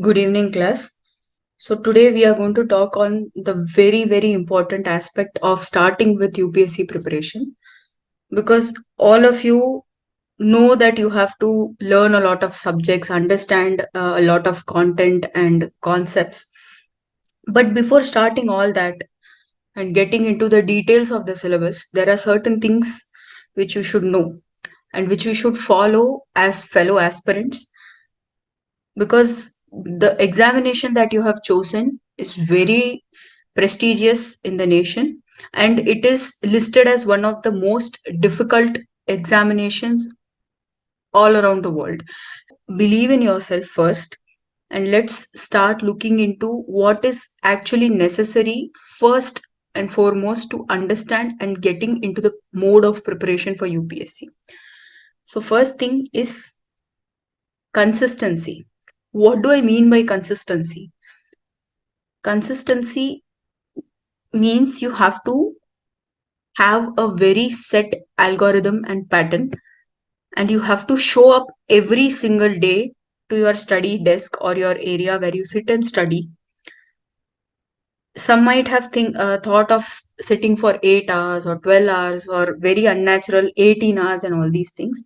Good evening, class. So, today we are going to talk on the very important aspect of starting with UPSC preparation because all of you know that you have to learn a lot of subjects, understand a lot of content and concepts. But before starting all that and getting into the details of the syllabus, there are certain things which you should know and which we should follow as fellow aspirants because the examination that you have chosen is very prestigious in the nation and it is listed as one of the most difficult examinations all around the world. Believe in yourself first and let's start looking into what is actually necessary first and foremost to understand and getting into the mode of preparation for UPSC. So first thing is consistency. What do I mean by consistency? Consistency means you have to have a very set algorithm and pattern, and you have to show up every single day to your study desk or your area where you sit and study. Some might have thought of sitting for 8 hours or 12 hours or very unnatural 18 hours and all these things.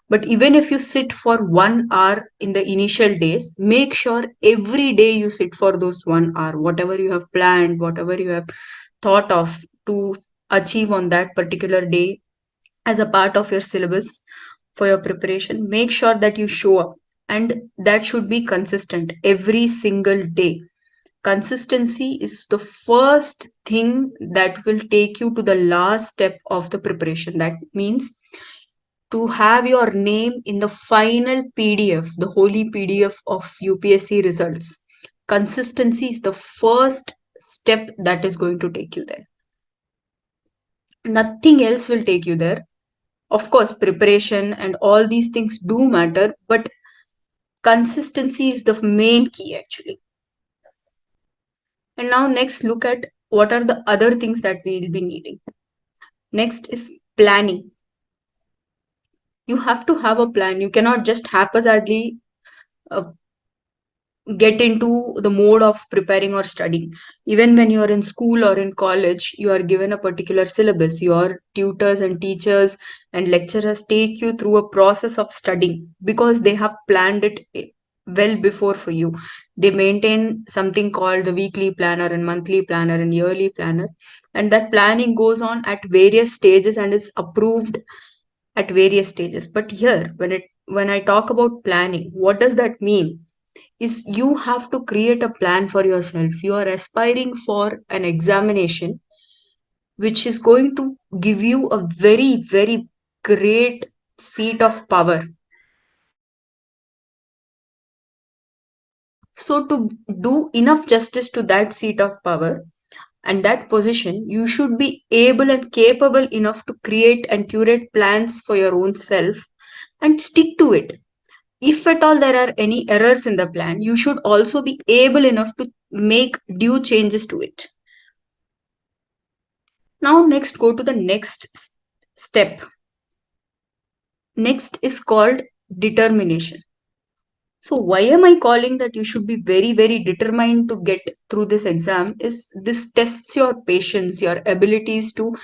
But even if you sit for 1 hour in the initial days, make sure every day you sit for those 1 hour, whatever you have planned, whatever you have thought of to achieve on that particular day as a part of your syllabus for your preparation. Make sure that you show up, and that should be consistent every single day. Consistency is the first thing that will take you to the last step of the preparation. That means to have your name in the final PDF, the holy PDF of UPSC results. Consistency is the first step that is going to take you there. Nothing else will take you there. Of course, preparation and all these things do matter, but consistency is the main key actually. And now next look at what are the other things that we will be needing. Next is planning. You have to have a plan. You cannot just haphazardly uh, get into the mode of preparing or studying. Even when you are in school or in college, you are given a particular syllabus. Your tutors and teachers and lecturers take you through a process of studying because they have planned it well before for you. They maintain something called the weekly planner and monthly planner and yearly planner. And that planning goes on at various stages and is approved at various stages. But here, when I talk about planning, what does that mean? Is you have to create a plan for yourself. You are aspiring for an examination which is going to give you a very great seat of power. So, to do enough justice to that seat of power and that position, you should be able and capable enough to create and curate plans for your own self and stick to it. If at all there are any errors in the plan, you should also be able enough to make due changes to it. Now, next, go to the next step. Next is called determination. So, why am I calling that you should be very determined to get through this exam? Is this tests your patience, your abilities to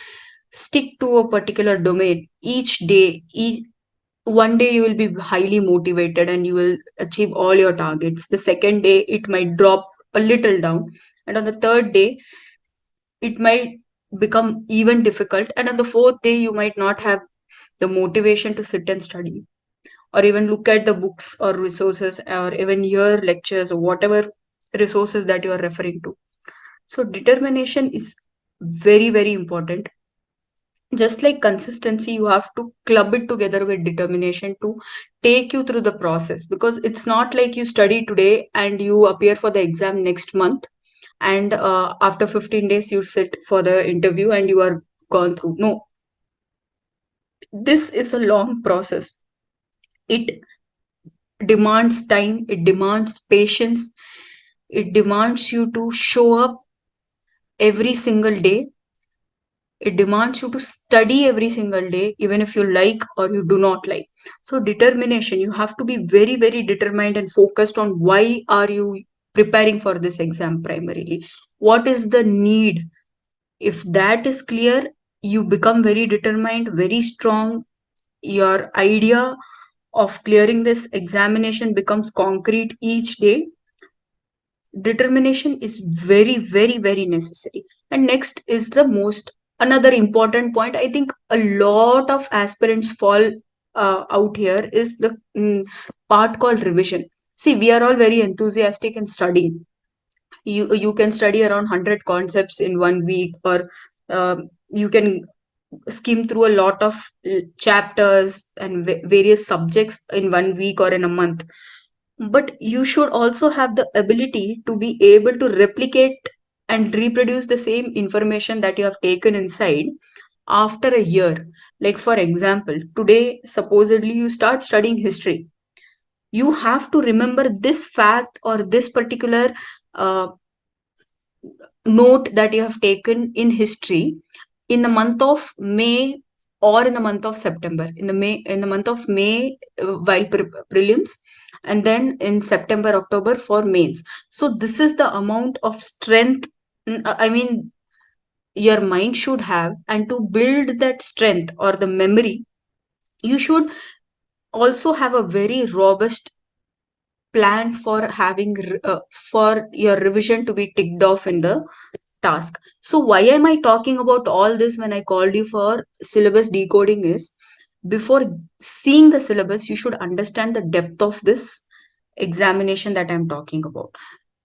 stick to a particular domain each day. One day you will be highly motivated and you will achieve all your targets. The second day, it might drop a little down. And on the third day, it might become even difficult. And on the fourth day, you might not have the motivation to sit and study or even look at the books or resources or even hear lectures or whatever resources that you are referring to. So, determination is very important. Just like consistency, you have to club it together with determination to take you through the process, because it's not like you study today and you appear for the exam next month and after 15 days you sit for the interview and you are gone through. No, this is a long process. It demands time, it demands patience, it demands you to show up every single day It demands you to study every single day, even if you like or you do not like. So determination, you have to be very, very determined and focused on why are you preparing for this exam primarily. What is the need? If that is clear, you become very determined, very strong. Your idea of clearing this examination becomes concrete each day. Determination is very, very, very necessary. And next is the most another important point. I think a lot of aspirants fall out here is the part called revision. See, we are all very enthusiastic in studying. You can study around 100 concepts in 1 week, or you can skim through a lot of chapters and various subjects in 1 week or in a month. But you should also have the ability to be able to replicate and reproduce the same information that you have taken inside after a year. Like, for example, today, supposedly, you start studying history. You have to remember this fact or this particular uh, note that you have taken in history in the month of May or in the month of September. In the month of May, while prelims, and then in September, October for mains. So this is the amount of strength. I mean, your mind should have, and to build that strength or the memory, you should also have a very robust plan for having for your revision to be ticked off in the task. So why am I talking about all this when I called you for syllabus decoding is, before seeing the syllabus, you should understand the depth of this examination that I'm talking about.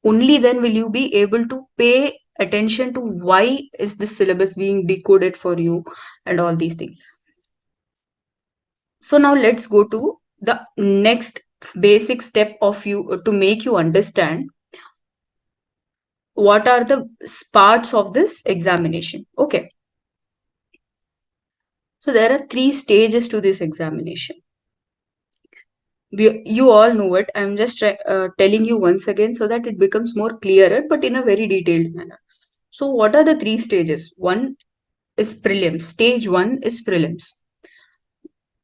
Only then will you be able to pay attention to why is this syllabus being decoded for you and all these things. So now let's go to the next basic step of you to make you understand what are the parts of this examination. Okay. So there are 3 stages to this examination. You all know it. I'm just telling you once again so that it becomes more clearer, but in a very detailed manner. So what are the 3 stages? One is prelims. Stage 1 is prelims.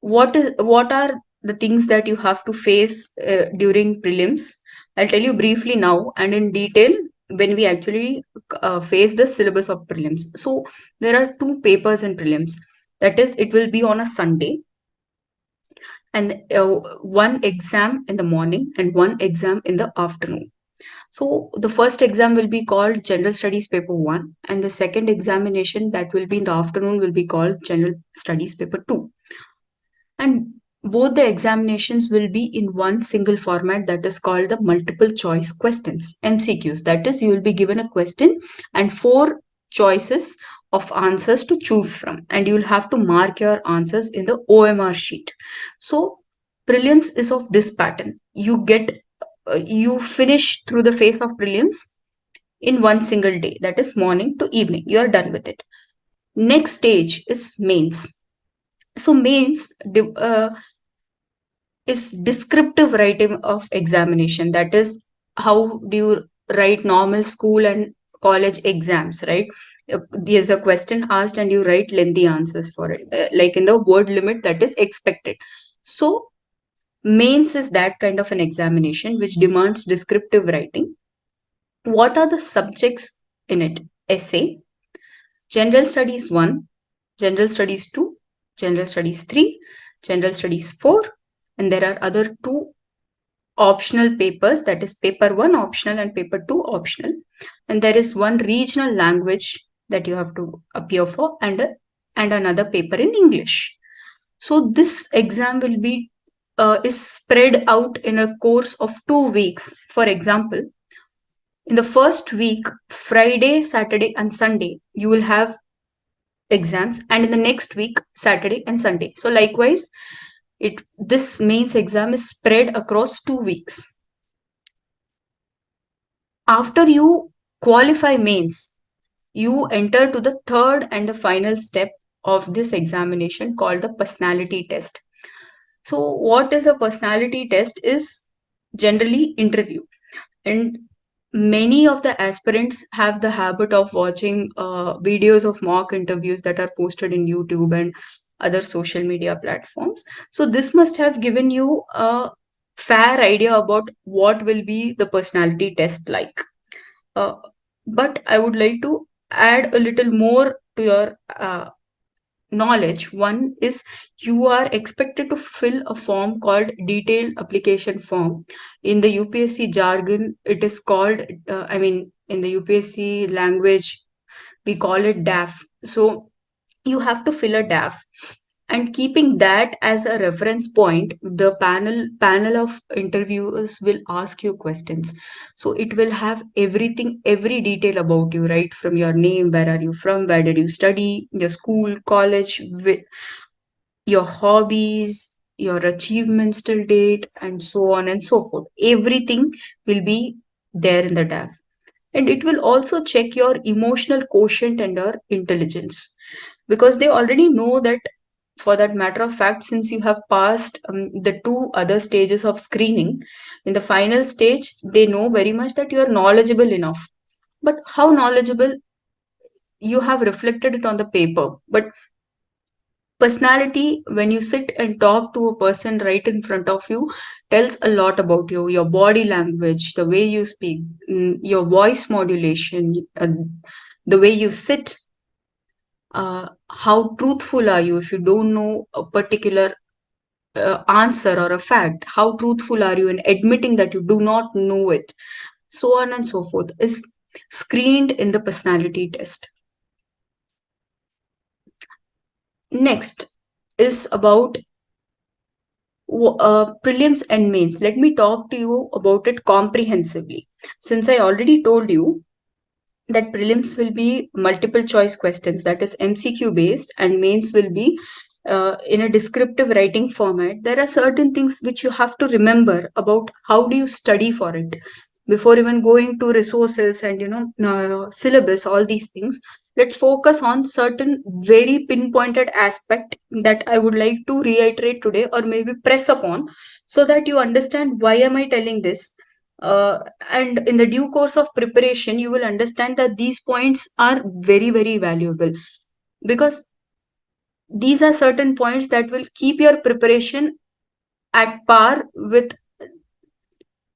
What are the things that you have to face during prelims? I'll tell you briefly now and in detail when we actually face the syllabus of prelims. So there are 2 papers in prelims. That is, it will be on a Sunday, and one exam in the morning and one exam in the afternoon. So the first exam will be called General Studies Paper 1, and the second examination that will be in the afternoon will be called General Studies Paper 2. And both the examinations will be in one single format that is called the multiple choice questions, MCQs. That is, you will be given a question and 4 choices of answers to choose from, and you will have to mark your answers in the OMR sheet. So prelims is of this pattern. You finish through the phase of prelims in one single day, that is morning to evening. You are done with it. Next stage is mains. So mains is descriptive writing of examination. That is, how do you write normal school and college exams, right? There's a question asked and you write lengthy answers for it, like in the word limit that is expected. So mains is that kind of an examination which demands descriptive writing. What are the subjects in it? Essay, general studies 1, general studies 2, general studies 3, general studies 4, and there are other 2 optional papers, that is paper 1 optional and paper 2 optional, and there is one regional language that you have to appear for, and another paper in English. So this exam will be is spread out in a course of 2 weeks. For example, in the first week, Friday, Saturday, and Sunday, you will have exams, and in the next week, Saturday and Sunday. So likewise, this mains exam is spread across 2 weeks. After you qualify mains, you enter to the third and the final step of this examination called the personality test. So what is a personality test is generally interview. And many of the aspirants have the habit of watching videos of mock interviews that are posted in YouTube and other social media platforms. So this must have given you a fair idea about what will be the personality test like. Uh, but I would like to add a little more to your knowledge. One is you are expected to fill a form called detailed application form. In the UPSC jargon, it is called, in the UPSC language, we call it DAF. So you have to fill a DAF. And keeping that as a reference point, the panel of interviewers will ask you questions. So it will have everything, every detail about you, right? From your name, where are you from, where did you study, your school, college, your hobbies, your achievements till date, and so on and so forth. Everything will be there in the DAF. And it will also check your emotional quotient and your intelligence, because they already know that, for that matter of fact, since you have passed the two other stages of screening, in the final stage they know very much that you are knowledgeable enough. But how knowledgeable, you have reflected it on the paper, but personality, when you sit and talk to a person right in front of you, tells a lot about you. Your body language, the way you speak, your voice modulation, the way you sit, how truthful are you. If you don't know a particular answer or a fact, how truthful are you in admitting that you do not know it, so on and so forth, is screened in the personality test. Next is about prelims and mains. Let me talk to you about it comprehensively. Since I already told you that prelims will be multiple choice questions, that is MCQ based, and mains will be in a descriptive writing format, there are certain things which you have to remember about how do you study for it before even going to resources and syllabus, all these things. Let's focus on certain very pinpointed aspect that I would like to reiterate today, or maybe press upon, so that you understand why am I telling this. And in the due course of preparation, you will understand that these points are very, very valuable, because these are certain points that will keep your preparation at par with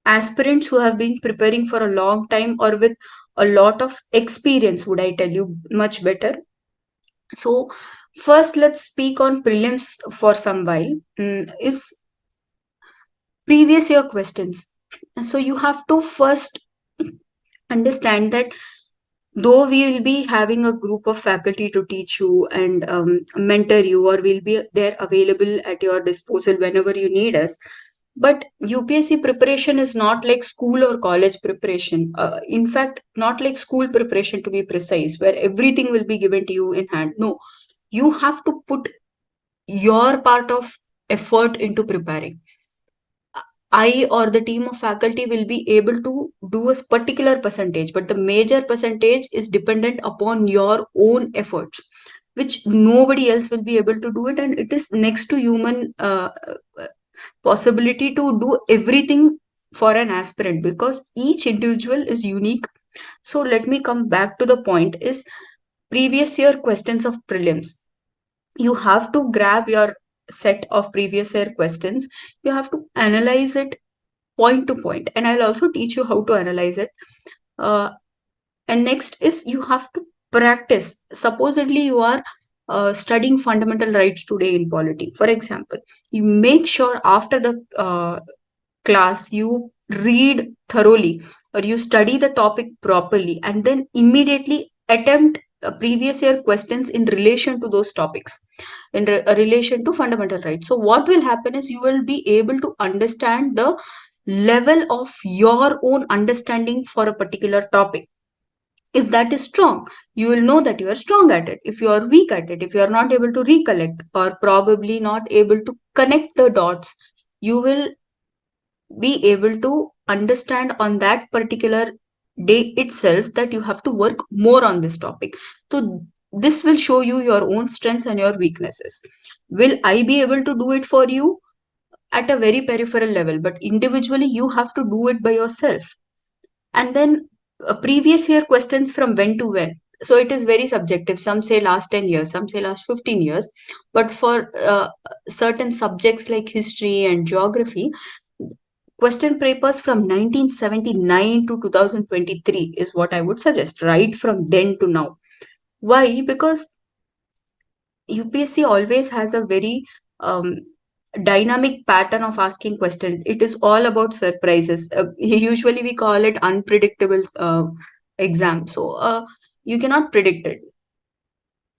aspirants who have been preparing for a long time, or with a lot of experience, would I tell you much better. So first, let's speak on prelims for some while. Is previous year questions. So you have to first understand that though we will be having a group of faculty to teach you and mentor you, or will be there available at your disposal whenever you need us, but UPSC preparation is not like school or college preparation. In fact, not like school preparation, to be precise, where everything will be given to you in hand. No, you have to put your part of effort into preparing. I or the team of faculty will be able to do a particular percentage, but the major percentage is dependent upon your own efforts, which nobody else will be able to do it. And it is next to human possibility to do everything for an aspirant, because each individual is unique. So let me come back to the point, is previous year questions of prelims. You have to grab your set of previous year questions. You have to analyze it point to point, and I'll also teach you how to analyze it. uh, and next is you have to practice. Supposedly you are studying fundamental rights today in polity, for example. You make sure after the class you read thoroughly, or you study the topic properly, and then immediately attempt previous year questions in relation to those topics, in relation to fundamental rights. So what will happen is you will be able to understand the level of your own understanding for a particular topic. If that is strong, you will know that you are strong at it. If you are weak at it, if you are not able to recollect, or probably not able to connect the dots, you will be able to understand on that particular day itself that you have to work more on this topic. So this will show you your own strengths and your weaknesses. Will I be able to do it for you? At a very peripheral level, but individually you have to do it by yourself. And then previous year questions from when to when. So it is very subjective. Some say last 10 years, some say last 15 years. But for certain subjects like history and geography, question papers from 1979 to 2023 is what I would suggest, right from then to now. Why? Because UPSC always has a very um, dynamic pattern of asking questions. It is all about surprises. Usually we call it unpredictable exam. So you cannot predict it.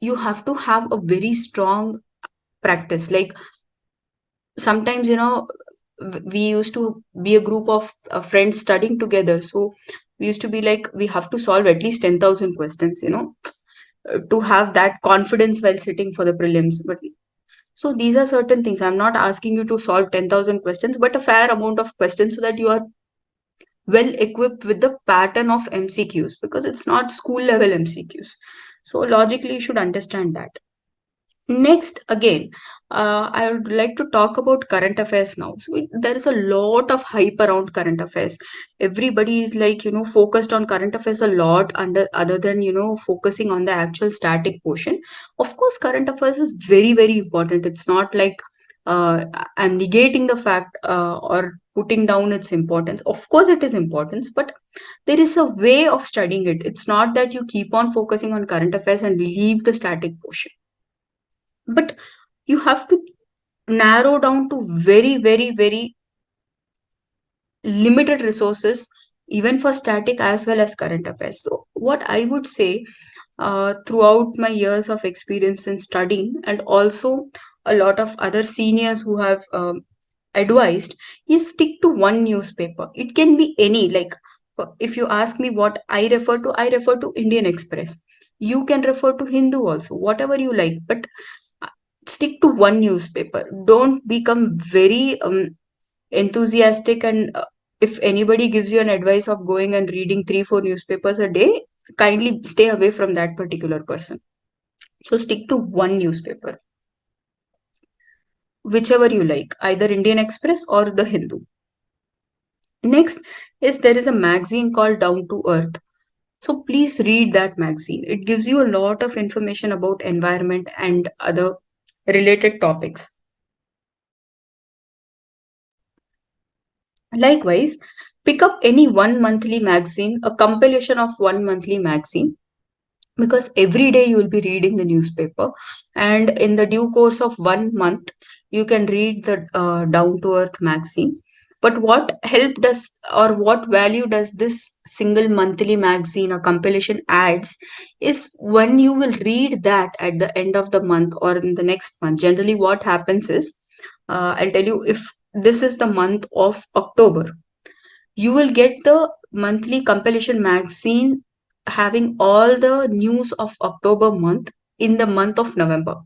You have to have a very strong practice. Like sometimes, we used to be a group of friends studying together. So we used to be like, we have to solve at least 10,000 questions, to have that confidence while sitting for the prelims. But so these are certain things. I'm not asking you to solve 10,000 questions, but a fair amount of questions so that you are well equipped with the pattern of MCQs, because it's not school level MCQs. So logically, you should understand that. Next, again, I would like to talk about current affairs now. So there is a lot of hype around current affairs. Everybody is like, focused on current affairs a lot, under other than, focusing on the actual static portion. Of course, current affairs is very, very important. It's not like I'm negating the fact or putting down its importance. Of course, it is important, but there is a way of studying it. It's not that you keep on focusing on current affairs and leave the static portion, but you have to narrow down to very, very, very limited resources, even for static as well as current affairs. So what I would say, throughout my years of experience in studying, and also a lot of other seniors who have advised, is stick to one newspaper. It can be any, like if you ask me what I refer to Indian Express. You can refer to Hindu also, whatever you like, but stick to one newspaper. Don't become very enthusiastic, and if anybody gives you an advice of going and reading 3 4 newspapers a day, kindly stay away from that particular person. So stick to one newspaper, whichever you like, either Indian Express or the Hindu. Next is, there is a magazine called Down to Earth. So please read that magazine. It gives you a lot of information about environment and other related topics. Likewise, pick up any one monthly magazine, a compilation of one monthly magazine, because every day you will be reading the newspaper, and in the due course of 1 month, you can read the Down to Earth magazine. But what help does, or what value does this single monthly magazine or compilation adds, is when you will read that at the end of the month or in the next month. Generally, what happens is, I'll tell you, if this is the month of October, you will get the monthly compilation magazine having all the news of October month in the month of November.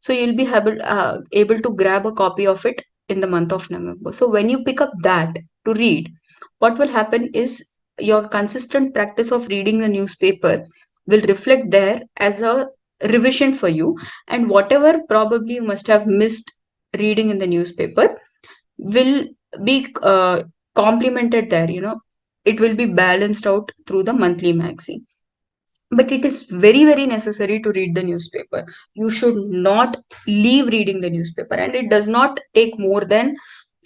So you'll be able to grab a copy of it in the month of November. So when you pick up that to read, what will happen is your consistent practice of reading the newspaper will reflect there as a revision for you, and whatever probably you must have missed reading in the newspaper will be complemented there. It will be balanced out through the monthly magazine. But it is very, very necessary to read the newspaper. You should not leave reading the newspaper, and it does not take more than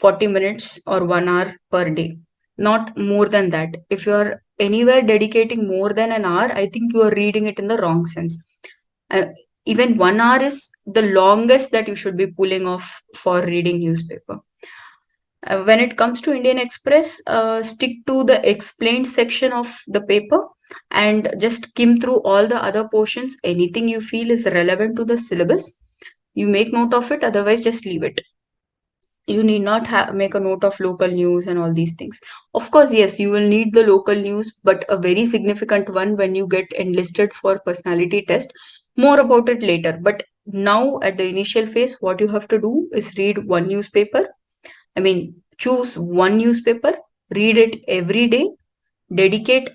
40 minutes or 1 hour per day, not more than that. If you are anywhere dedicating more than an hour, I think you are reading it in the wrong sense. uh, Even 1 hour is the longest that you should be pulling off for reading newspaper. When it comes to Indian Express, stick to the explained section of the paper and just skim through all the other portions. Anything you feel is relevant to the syllabus, you make note of it, otherwise, just leave it. You need not make a note of local news and all these things. Of course, yes, you will need the local news, but a very significant one when you get enlisted for personality test. More about it later. But now, at the initial phase, what you have to do is read one newspaper. I mean, choose one newspaper, read it every day, dedicate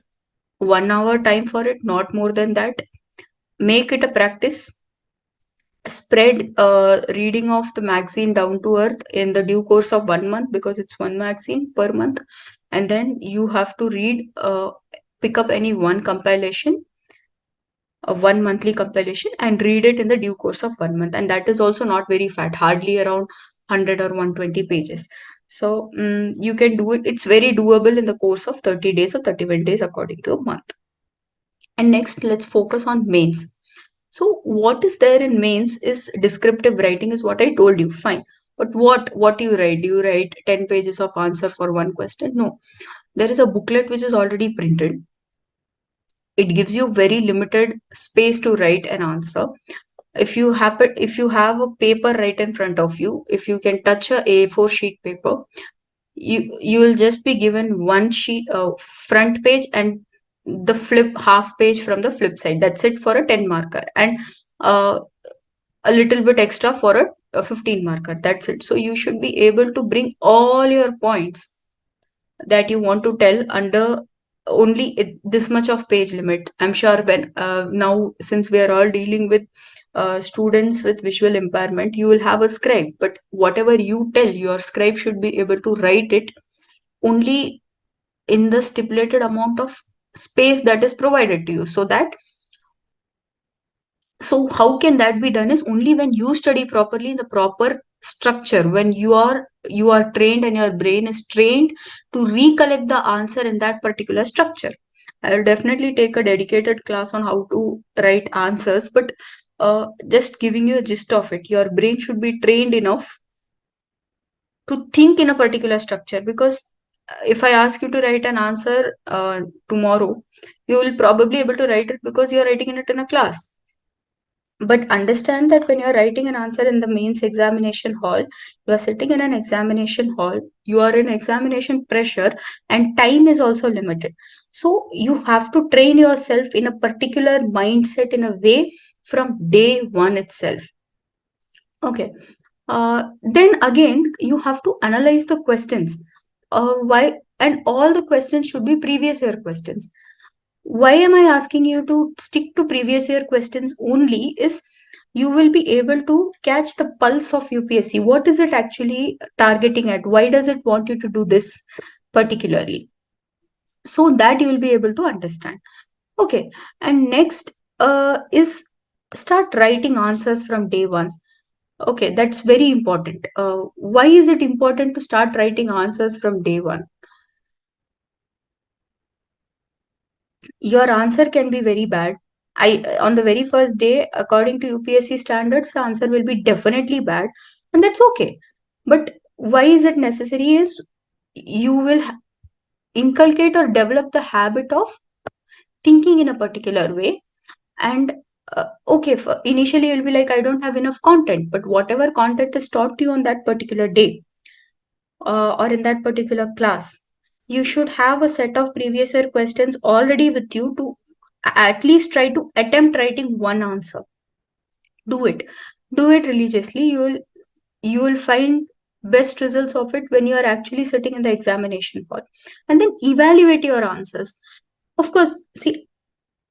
1 hour time for it, not more than that. Make it a practice. Spread reading of the magazine Down to Earth in the due course of 1 month, because it's one magazine per month. and then you have to pick up any one compilation, one monthly compilation, and read it in the due course of 1 month. And that is also not very fat, hardly around 100 or 120 pages. So you can do it. It's very doable in the course of 30 days or 31 days according to a month. And next, let's focus on mains. So what is there in mains is descriptive writing, is what I told you. Fine. But what do you write? Do you write 10 pages of answer for one question? No. There is a booklet which is already printed. It gives you very limited space to write an answer. If you have a paper right in front of you, if you can touch a A4 sheet paper, you will just be given one sheet, front page, and the flip half page from the flip side. That's it for a 10 marker, and uh, a little bit extra for a 15 marker. That's it. So you should be able to bring all your points that you want to tell under only this much of page limit. I'm sure when now, since we are all dealing with students with visual impairment, you will have a scribe, but whatever you tell, your scribe should be able to write it only in the stipulated amount of space that is provided to you. So how can that be done is only when you study properly in the proper structure, when you are trained and your brain is trained to recollect the answer in that particular structure. I'll definitely take a dedicated class on how to write answers, but just giving you a gist of it, your brain should be trained enough to think in a particular structure, because if I ask you to write an answer tomorrow, you will probably able to write it because you are writing it in a class. But understand that when you're writing an answer in the mains examination hall, you are sitting in an examination hall, you are in examination pressure, and time is also limited. So you have to train yourself in a particular mindset in a way from day one itself. Okay. Then again, you have to analyze the questions. Why? And all the questions should be previous year questions. Why am I asking you to stick to previous year questions only? Is you will be able to catch the pulse of UPSC. What is it actually targeting at? Why does it want you to do this particularly? So that you will be able to understand. Okay. And next is start writing answers from day one. Okay, that's very important. Why is it important to start writing answers from day one? Your answer can be very bad. On the very first day, according to UPSC standards, the answer will be definitely bad, and that's okay. But why is it necessary? Is you will inculcate or develop the habit of thinking in a particular way, and okay, initially you'll be like, I don't have enough content, but whatever content is taught to you on that particular day, or in that particular class, you should have a set of previous year questions already with you to at least try to attempt writing one answer. Do it. Do it religiously. You will find best results of it when you are actually sitting in the examination hall. And then evaluate your answers. Of course, see,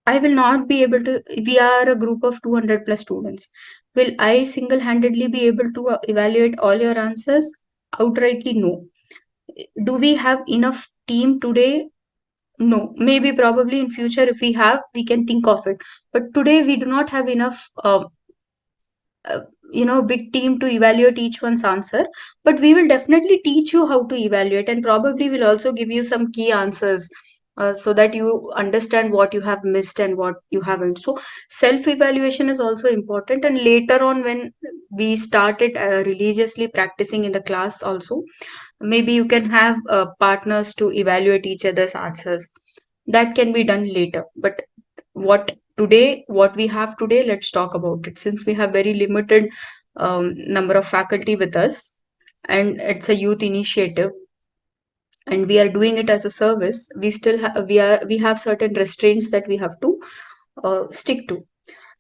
I will not be able to, we are a group of 200 plus students. Will I single handedly be able to evaluate all your answers? Outrightly, no. Do we have enough team today? No. Maybe probably in future, if we have, we can think of it. But today we do not have enough uh, big team to evaluate each one's answer. But we will definitely teach you how to evaluate, and probably will also give you some key answers, so that you understand what you have missed and what you haven't. So self evaluation is also important, and later on when we started religiously practicing in the class also, maybe you can have partners to evaluate each other's answers. That can be done later. But what we have today, let's talk about it. Since we have very limited number of faculty with us, and it's a youth initiative, and we are doing it as a service, we still we have certain restraints that we have to stick to.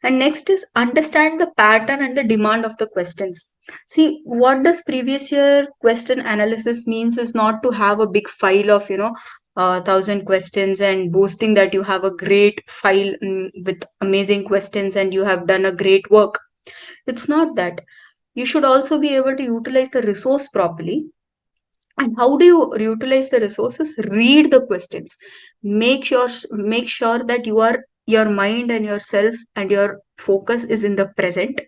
And next is understand the pattern and the demand of the questions. See, what does previous year question analysis means is not to have a big file of, 1,000 questions and boasting that you have a great file, with amazing questions and you have done a great work. It's not that. You should also be able to utilize the resource properly. And how do you utilize the resources? Read the questions. Make sure that your mind and yourself and your focus is in the present,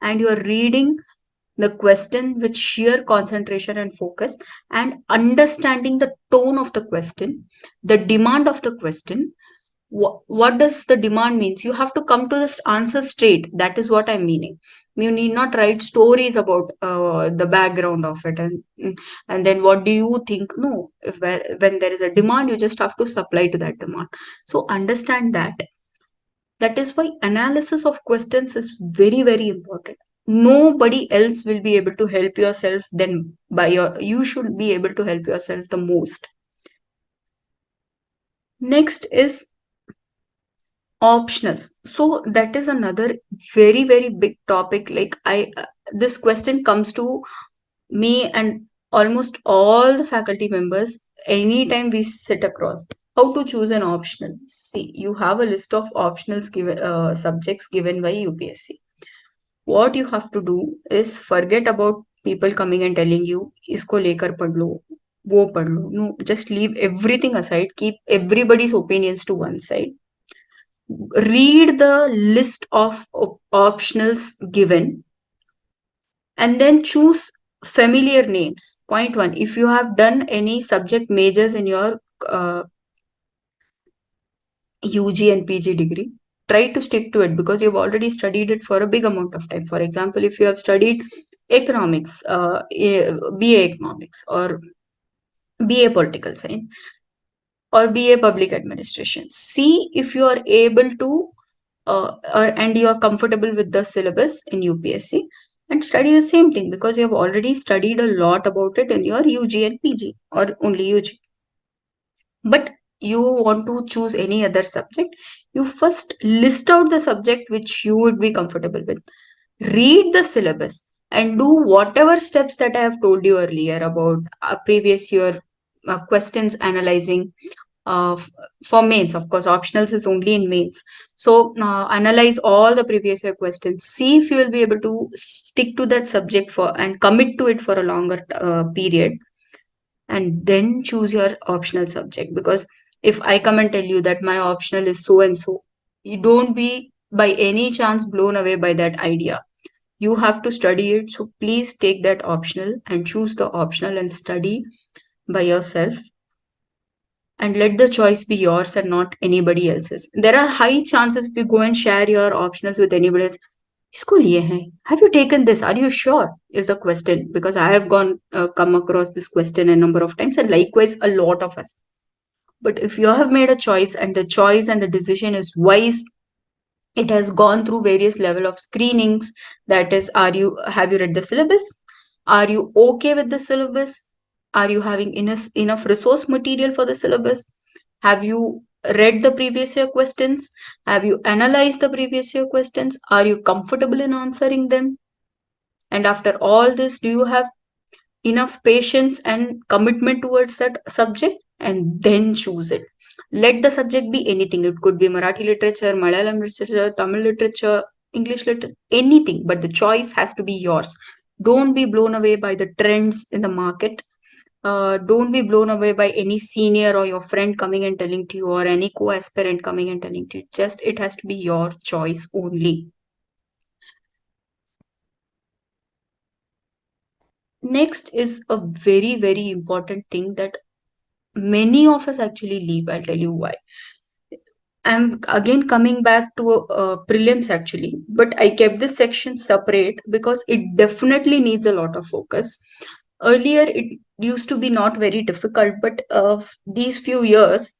and you are reading the question with sheer concentration and focus, and understanding the tone of the question, the demand of the question. What does the demand means? You have to come to this answer straight. That is what I'm meaning. You need not write stories about the background of it, and then what do you think? No, when there is a demand, you just have to supply to that demand. So understand that. That is why analysis of questions is very, very important. Nobody else will be able to help yourself then by you should be able to help yourself the most. Next is optionals. So that is another very, very big topic. Like this question comes to me and almost all the faculty members anytime we sit across. How to choose an optional? See, you have a list of optionals given subjects given by UPSC. What you have to do is forget about people coming and telling you इसको लेकर पढ़ लो, वो पढ़ लो. No, just leave everything aside. Keep everybody's opinions to one side. Read the list of optionals given and then choose familiar names. Point one, if you have done any subject majors in your UG and PG degree, try to stick to it because you've already studied it for a big amount of time. For example, if you have studied economics, BA economics or BA political science or BA public administration, see if you are able to and you are comfortable with the syllabus in UPSC, and study the same thing because you have already studied a lot about it in your UG and PG or only UG. But you want to choose any other subject, you first list out the subject which you would be comfortable with. Read the syllabus and do whatever steps that I have told you earlier about previous year questions analyzing, uh, for mains. Of course, optionals is only in mains. So analyze all the previous year questions. See if you will be able to stick to that subject for and commit to it for a longer period, and then choose your optional subject. Because if I come and tell you that my optional is so and so, you don't be by any chance blown away by that idea. You have to study it. So please take that optional and choose the optional and study by yourself, and let the choice be yours and not anybody else's. There are high chances if you go and share your optionals with anybody else. इसको लिए हैं. Have you taken this? Are you sure? Is the question, because I have come across this question a number of times, and likewise a lot of us. But if you have made a choice and the choice and the decision is wise, it has gone through various level of screenings. That is, have you read the syllabus? Are you okay with the syllabus? Are you having enough resource material for the syllabus? Have you read the previous year questions? Have you analyzed the previous year questions? Are you comfortable in answering them? And after all this, do you have enough patience and commitment towards that subject? And then choose it. Let the subject be anything. It could be Marathi literature, Malayalam literature, Tamil literature, English literature, anything, but the choice has to be yours. Don't be blown away by the trends in the market. Don't be blown away by any senior or your friend coming and telling to you, or any co-aspirant coming and telling to you. Just it has to be your choice only. Next is a very, very important thing that many of us actually leave. I'll tell you why. I'm again coming back to prelims actually, but I kept this section separate because it definitely needs a lot of focus. Earlier, it used to be not very difficult, but these few years,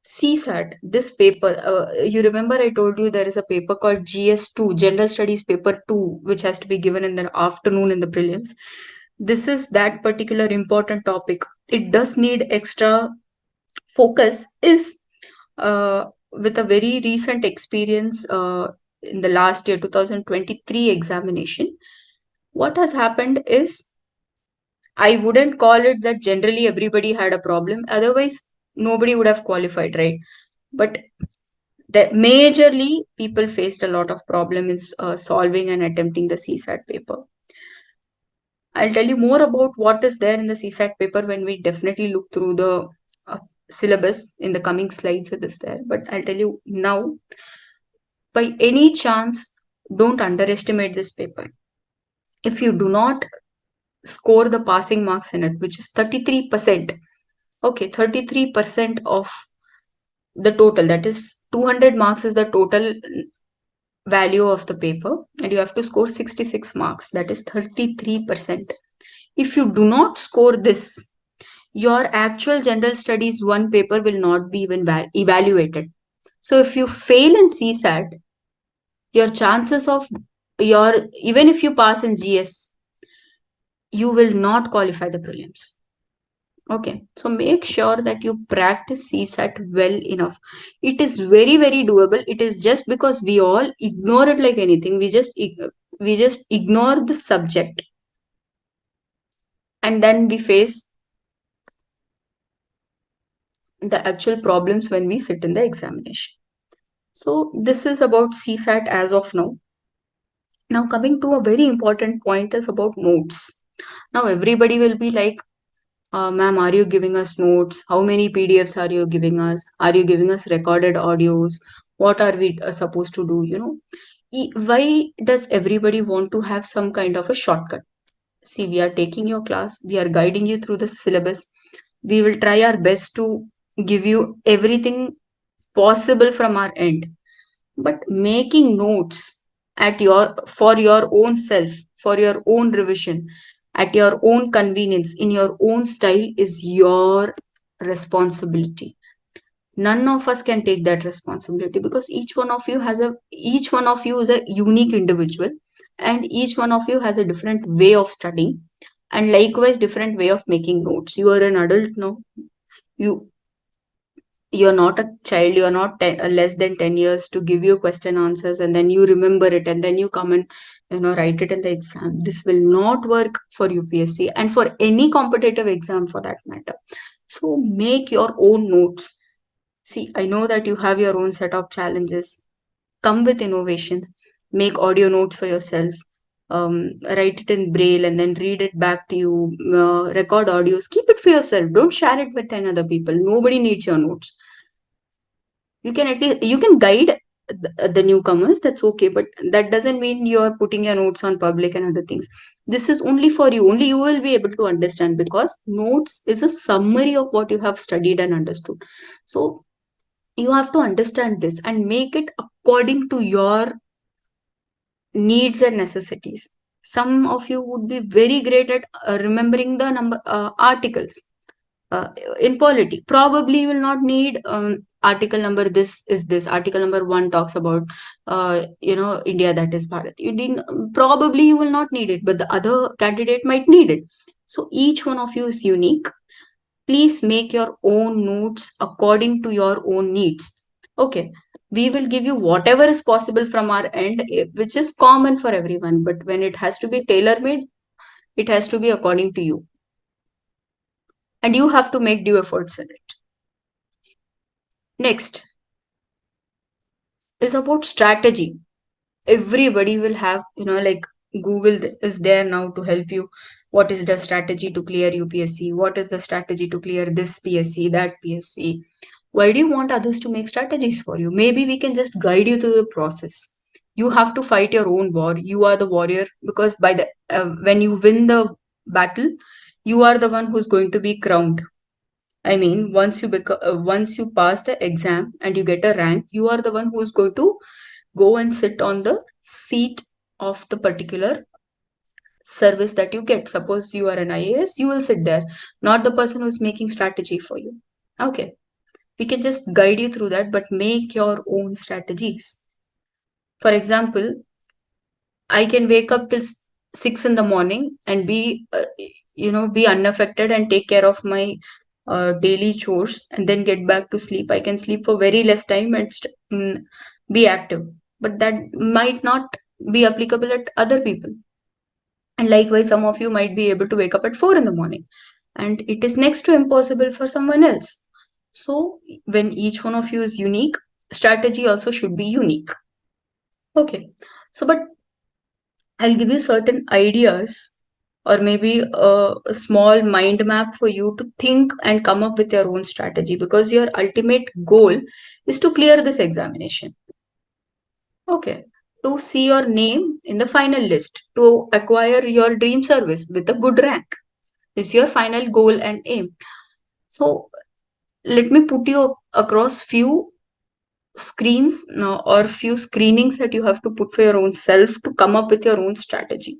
CSAT, this paper, you remember I told you there is a paper called GS2, General Studies Paper 2, which has to be given in the afternoon in the prelims. This is that particular important topic. It does need extra focus. Is with a very recent experience in the last year, 2023 examination, what has happened is, I wouldn't call it that generally everybody had a problem. Otherwise, nobody would have qualified, right? But that majorly people faced a lot of problem in solving and attempting the CSAT paper. I'll tell you more about what is there in the CSAT paper when we definitely look through the syllabus in the coming slides. It is there, but I'll tell you now, by any chance, don't underestimate this paper. If you do not score the passing marks in it, which is 33%, okay, 33% of the total, that is 200 marks is the total value of the paper, and you have to score 66 marks, that is 33%. If you do not score this, your actual general studies one paper will not be even evaluated. So if you fail in CSAT, your chances of even if you pass in GS, you will not qualify the prelims. Okay, so make sure that you practice CSAT well enough. It is very, very doable. It is just because we all ignore it like anything. We just ignore the subject, and then we face the actual problems when we sit in the examination. So this is about CSAT as of now. Now coming to a very important point is about notes. Now everybody will be like, ma'am, are you giving us notes? How many PDFs are you giving us? Are you giving us recorded audios? What are we supposed to do? Why does everybody want to have some kind of a shortcut? See, we are taking your class, we are guiding you through the syllabus. We will try our best to give you everything possible from our end. But making notes for your own self, for your own revision, at your own convenience, in your own style is your responsibility. None of us can take that responsibility, because each one of you is a unique individual, and each one of you has a different way of studying, and likewise different way of making notes. You are an adult now. You you're not a child, you're not less than 10 years to give you question answers and then you remember it and then you come and write it in the exam. This will not work for UPSC and for any competitive exam for that matter. So make your own notes. See, I know that you have your own set of challenges. Come with innovations. Make audio notes for yourself. Write it in braille and then read it back to you. Record audios. Keep it for yourself. Don't share it with 10 other people. Nobody needs your notes. You can you can guide the newcomers. That's okay, but that doesn't mean you're putting your notes on public and other things. This is only for you. Only you will be able to understand, because notes is a summary of what you have studied and understood. So you have to understand this and make it according to your needs and necessities. Some of you would be very great at remembering the number articles. In polity, probably you will not need article number. This is this article number 1 talks about India, that is Bharat. Probably you will not need it, but the other candidate might need it. So each one of you is unique. Please make your own notes according to your own needs. Okay, we will give you whatever is possible from our end, which is common for everyone, but when it has to be tailor made, it has to be according to you, and you have to make due efforts in it. Next is about strategy. Everybody will have, like Google is there now to help you. What is the strategy to clear UPSC? What is the strategy to clear this PSC, that PSC? Why do you want others to make strategies for you? Maybe we can just guide you through the process. You have to fight your own war. You are the warrior, because by the when you win the battle, you are the one who's going to be crowned. I mean, once you pass the exam and you get a rank, you are the one who's going to go and sit on the seat of the particular service that you get. Suppose you are an IAS, you will sit there, not the person who's making strategy for you. Okay, we can just guide you through that, but make your own strategies. For example, I can wake up till 6 in the morning and be unaffected and take care of my daily chores and then get back to sleep. I can sleep for very less time and be active, but that might not be applicable at other people. And likewise, some of you might be able to wake up at 4 in the morning, and it is next to impossible for someone else. So when each one of you is unique, strategy also should be unique. Okay, so but I'll give you certain ideas or maybe a small mind map for you to think and come up with your own strategy, because your ultimate goal is to clear this examination. Okay. To see your name in the final list, to acquire your dream service with a good rank is your final goal and aim. So let me put you across few screens or few screenings that you have to put for your own self to come up with your own strategy.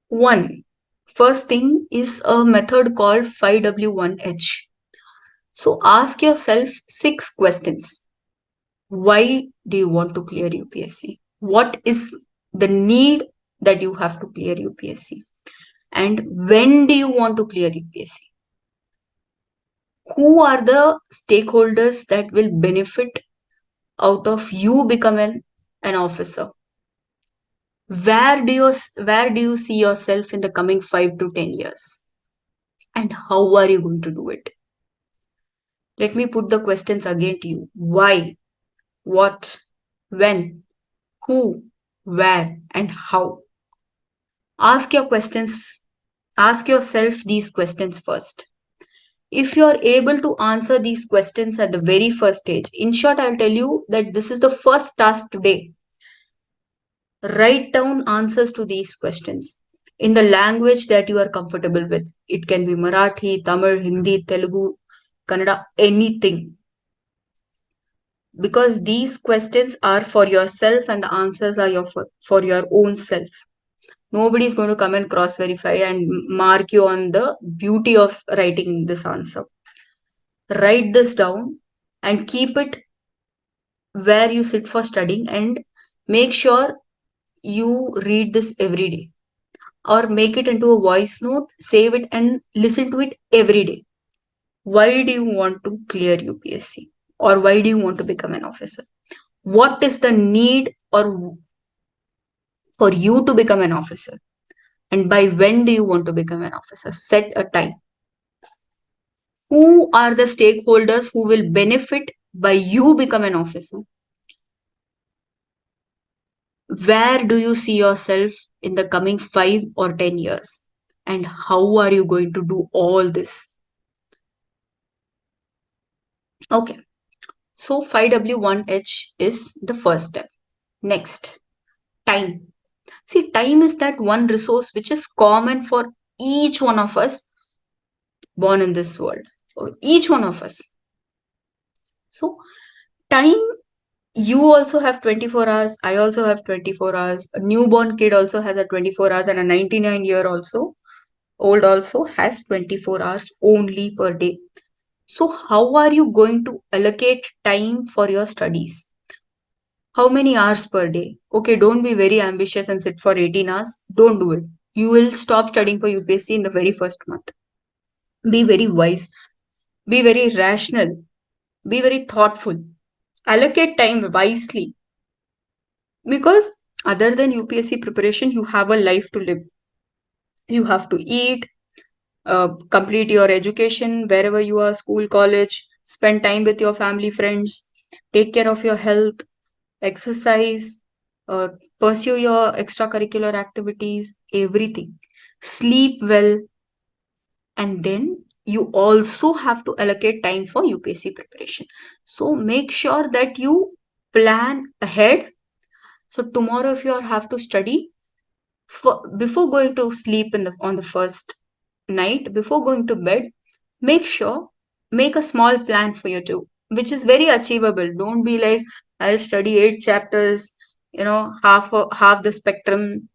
One, first thing is a method called 5W1H. So ask yourself 6 questions. Why do you want to clear UPSC? What is the need that you have to clear UPSC? And when do you want to clear UPSC? Who are the stakeholders that will benefit out of you becoming an officer? Where do you see yourself in the coming 5 to 10 years? And how are you going to do it? Let me put the questions again to you. Why? What? When? Who? Where? And how? Ask your questions. Ask yourself these questions first. If you are able to answer these questions at the very first stage, in short, I'll tell you that this is the first task today. Write down answers to these questions in the language that you are comfortable with. It can be Marathi, Tamil, Hindi, Telugu, Kannada, anything. Because these questions are for yourself and the answers are for your own self. Nobody is going to come and cross verify and mark you on the beauty of writing this answer. Write this down and keep it where you sit for studying, and make sure you read this every day, or make it into a voice note, save it and listen to it every day. Why do you want to clear UPSC, or why do you want to become an officer? What is the need or for you to become an officer? And by when do you want to become an officer? Set a time. Who are the stakeholders who will benefit by you become an officer? Where do you see yourself in the coming 5 or 10 years? And how are you going to do all this? Okay, so 5W1H is the first step. Next, time. See, time is that one resource which is common for each one of us born in this world. Each one of us. So, time, you also have 24 hours. I also have 24 hours. A newborn kid also has a 24 hours, and a 99-year also old also has 24 hours only per day. So, how are you going to allocate time for your studies? How many hours per day? Okay, don't be very ambitious and sit for 18 hours. Don't do it. You will stop studying for UPSC in the very first month. Be very wise. Be very rational. Be very thoughtful. Allocate time wisely. Because other than UPSC preparation, you have a life to live. You have to eat, complete your education wherever you are, school, college, spend time with your family, friends, take care of your health, exercise, uh, pursue your extracurricular activities, everything. Sleep well, and then you also have to allocate time for UPSC preparation. So make sure that you plan ahead. So tomorrow, if you have to study, before going to sleep on the first night, before going to bed, make a small plan for you too, which is very achievable. Don't be like, I'll study 8 chapters, half the spectrum,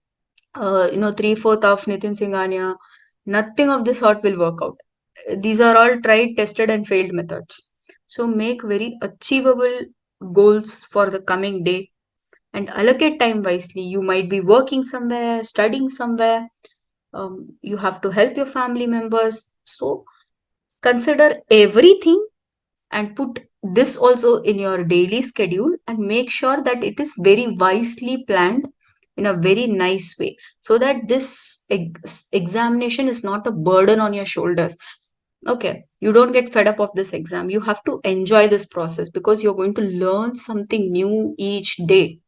3/4 of Nitin Singhania. Nothing of this sort will work out. These are all tried, tested, and failed methods. So make very achievable goals for the coming day and allocate time wisely. You might be working somewhere, studying somewhere. You have to help your family members. So consider everything and put this also in your daily schedule, and make sure that it is very wisely planned in a very nice way, so that this examination is not a burden on your shoulders. Okay, you don't get fed up of this exam. You have to enjoy this process because you're going to learn something new each day.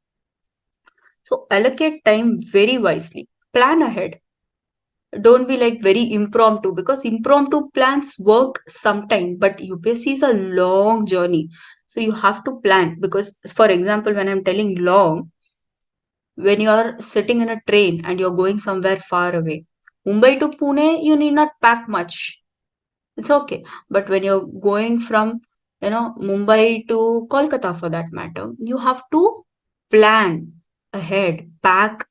So allocate time very wisely. Plan ahead. Don't be like very impromptu, because impromptu plans work sometime, but UPSC is a long journey. So you have to plan, because for example, when I'm telling long, when you're sitting in a train and you're going somewhere far away, Mumbai to Pune, you need not pack much. It's okay. But when you're going from, Mumbai to Kolkata for that matter, you have to plan ahead, pack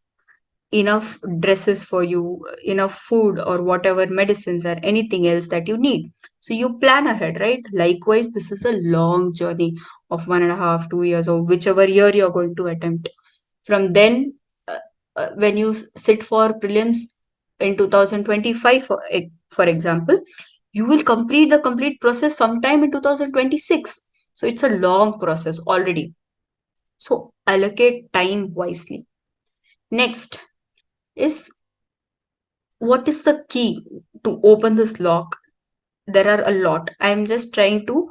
enough dresses for you, enough food or whatever medicines or anything else that you need. So you plan ahead, right? Likewise, this is a long journey of 1.5, 2 years, or whichever year you're going to attempt. From then, uh, when you sit for prelims in 2025, for example, you will complete the complete process sometime in 2026. So it's a long process already. So allocate time wisely. Next is, what is the key to open this lock? There are a lot. I'm just trying to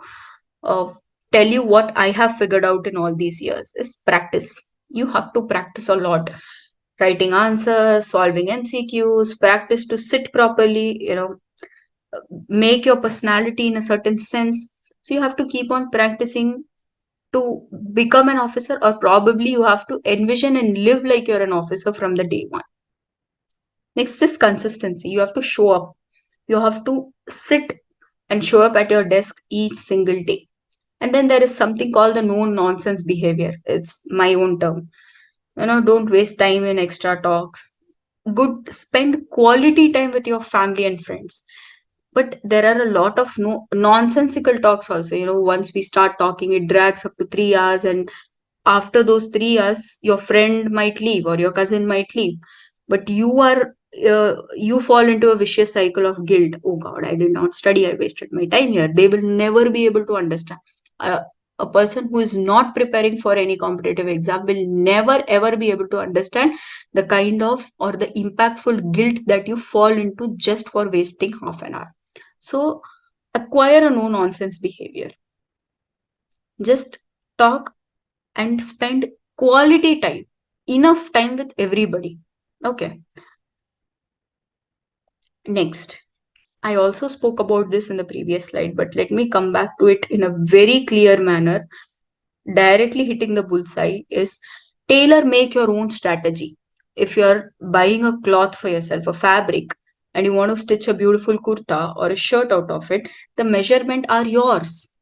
uh, tell you what I have figured out in all these years is practice. You have to practice a lot. Writing answers, solving MCQs, practice to sit properly, make your personality in a certain sense. So you have to keep on practicing to become an officer, or probably you have to envision and live like you're an officer from the day one. Next is consistency. You have to show up. You have to sit and show up at your desk each single day. And then there is something called the no nonsense behavior. It's my own term. Don't waste time in extra talks. Good, spend quality time with your family and friends. But there are a lot of no nonsensical talks also. Once we start talking, it drags up to 3 hours, and after those 3 hours, your friend might leave or your cousin might leave, but you fall into a vicious cycle of guilt. Oh God, I did not study. I wasted my time here. They will never be able to understand. A person who is not preparing for any competitive exam will never ever be able to understand the kind of or the impactful guilt that you fall into just for wasting half an hour. So acquire a no nonsense behavior. Just talk and spend quality time, enough time with everybody. Okay, next. I also spoke about this in the previous slide, but let me come back to it in a very clear manner. Directly hitting the bullseye is tailor make your own strategy. If you're buying a cloth for yourself, a fabric, and you want to stitch a beautiful kurta or a shirt out of it, the measurement are yours.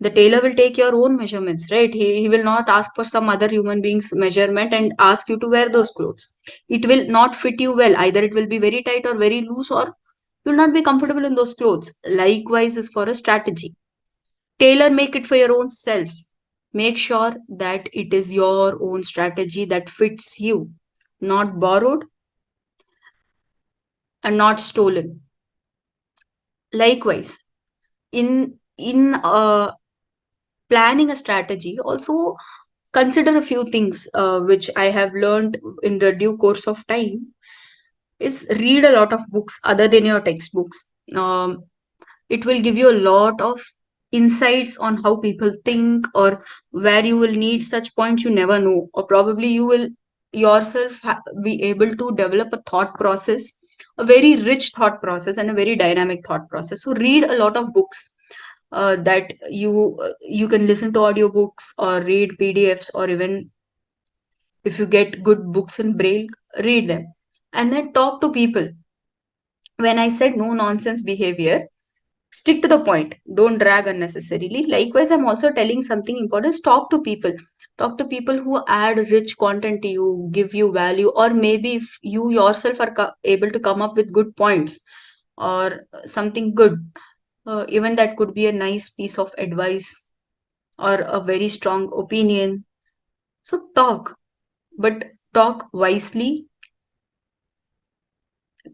The tailor will take your own measurements, right? He will not ask for some other human being's measurement and ask you to wear those clothes. It will not fit you well. Either it will be very tight or very loose, or you will not be comfortable in those clothes. Likewise is for a strategy. Tailor make it for your own self. Make sure that it is your own strategy that fits you, not borrowed and not stolen. Likewise, in planning a strategy, also consider a few things which I have learned in the due course of time is read a lot of books other than your textbooks. It will give you a lot of insights on how people think, or where you will need such points you never know, or probably you will yourself be able to develop a thought process, a very rich thought process and a very dynamic thought process. So read a lot of books that you can listen to audiobooks or read PDFs, or even if you get good books in braille, read them. And then talk to people. When I said no nonsense behavior, stick to the point, don't drag unnecessarily. Likewise, I'm also telling something important is talk to people. Talk to people who add rich content to you, give you value, or maybe if you yourself are able to come up with good points or something good, even that could be a nice piece of advice or a very strong opinion. So talk, but talk wisely,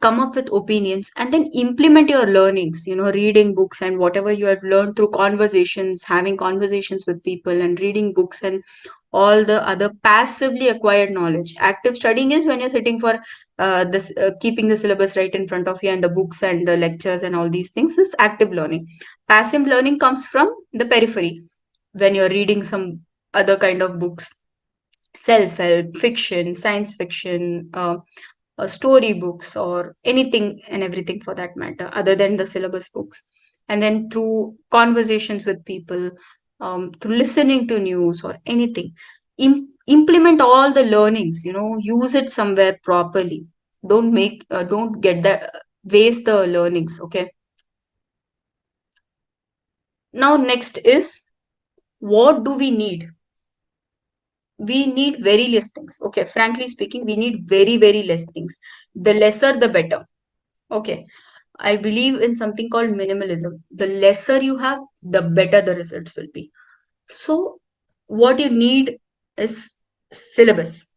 come up with opinions, and then implement your learnings, reading books and whatever you have learned through conversations, having conversations with people and reading books and all the other passively acquired knowledge. Active studying is when you're sitting for this keeping the syllabus right in front of you, and the books and the lectures and all these things is active learning. Passive learning comes from the periphery, when you're reading some other kind of books, self-help, fiction, science fiction, story books or anything and everything for that matter, other than the syllabus books. And then through conversations with people, through listening to news or anything, implement all the learnings, use it somewhere properly. Don't get that, waste the learnings. Okay. Now, next is, what do we need? We need very less things. Okay. Frankly speaking, we need very, very less things. The lesser, the better. Okay. I believe in something called minimalism. The lesser you have, the better the results will be. So, what you need is syllabus.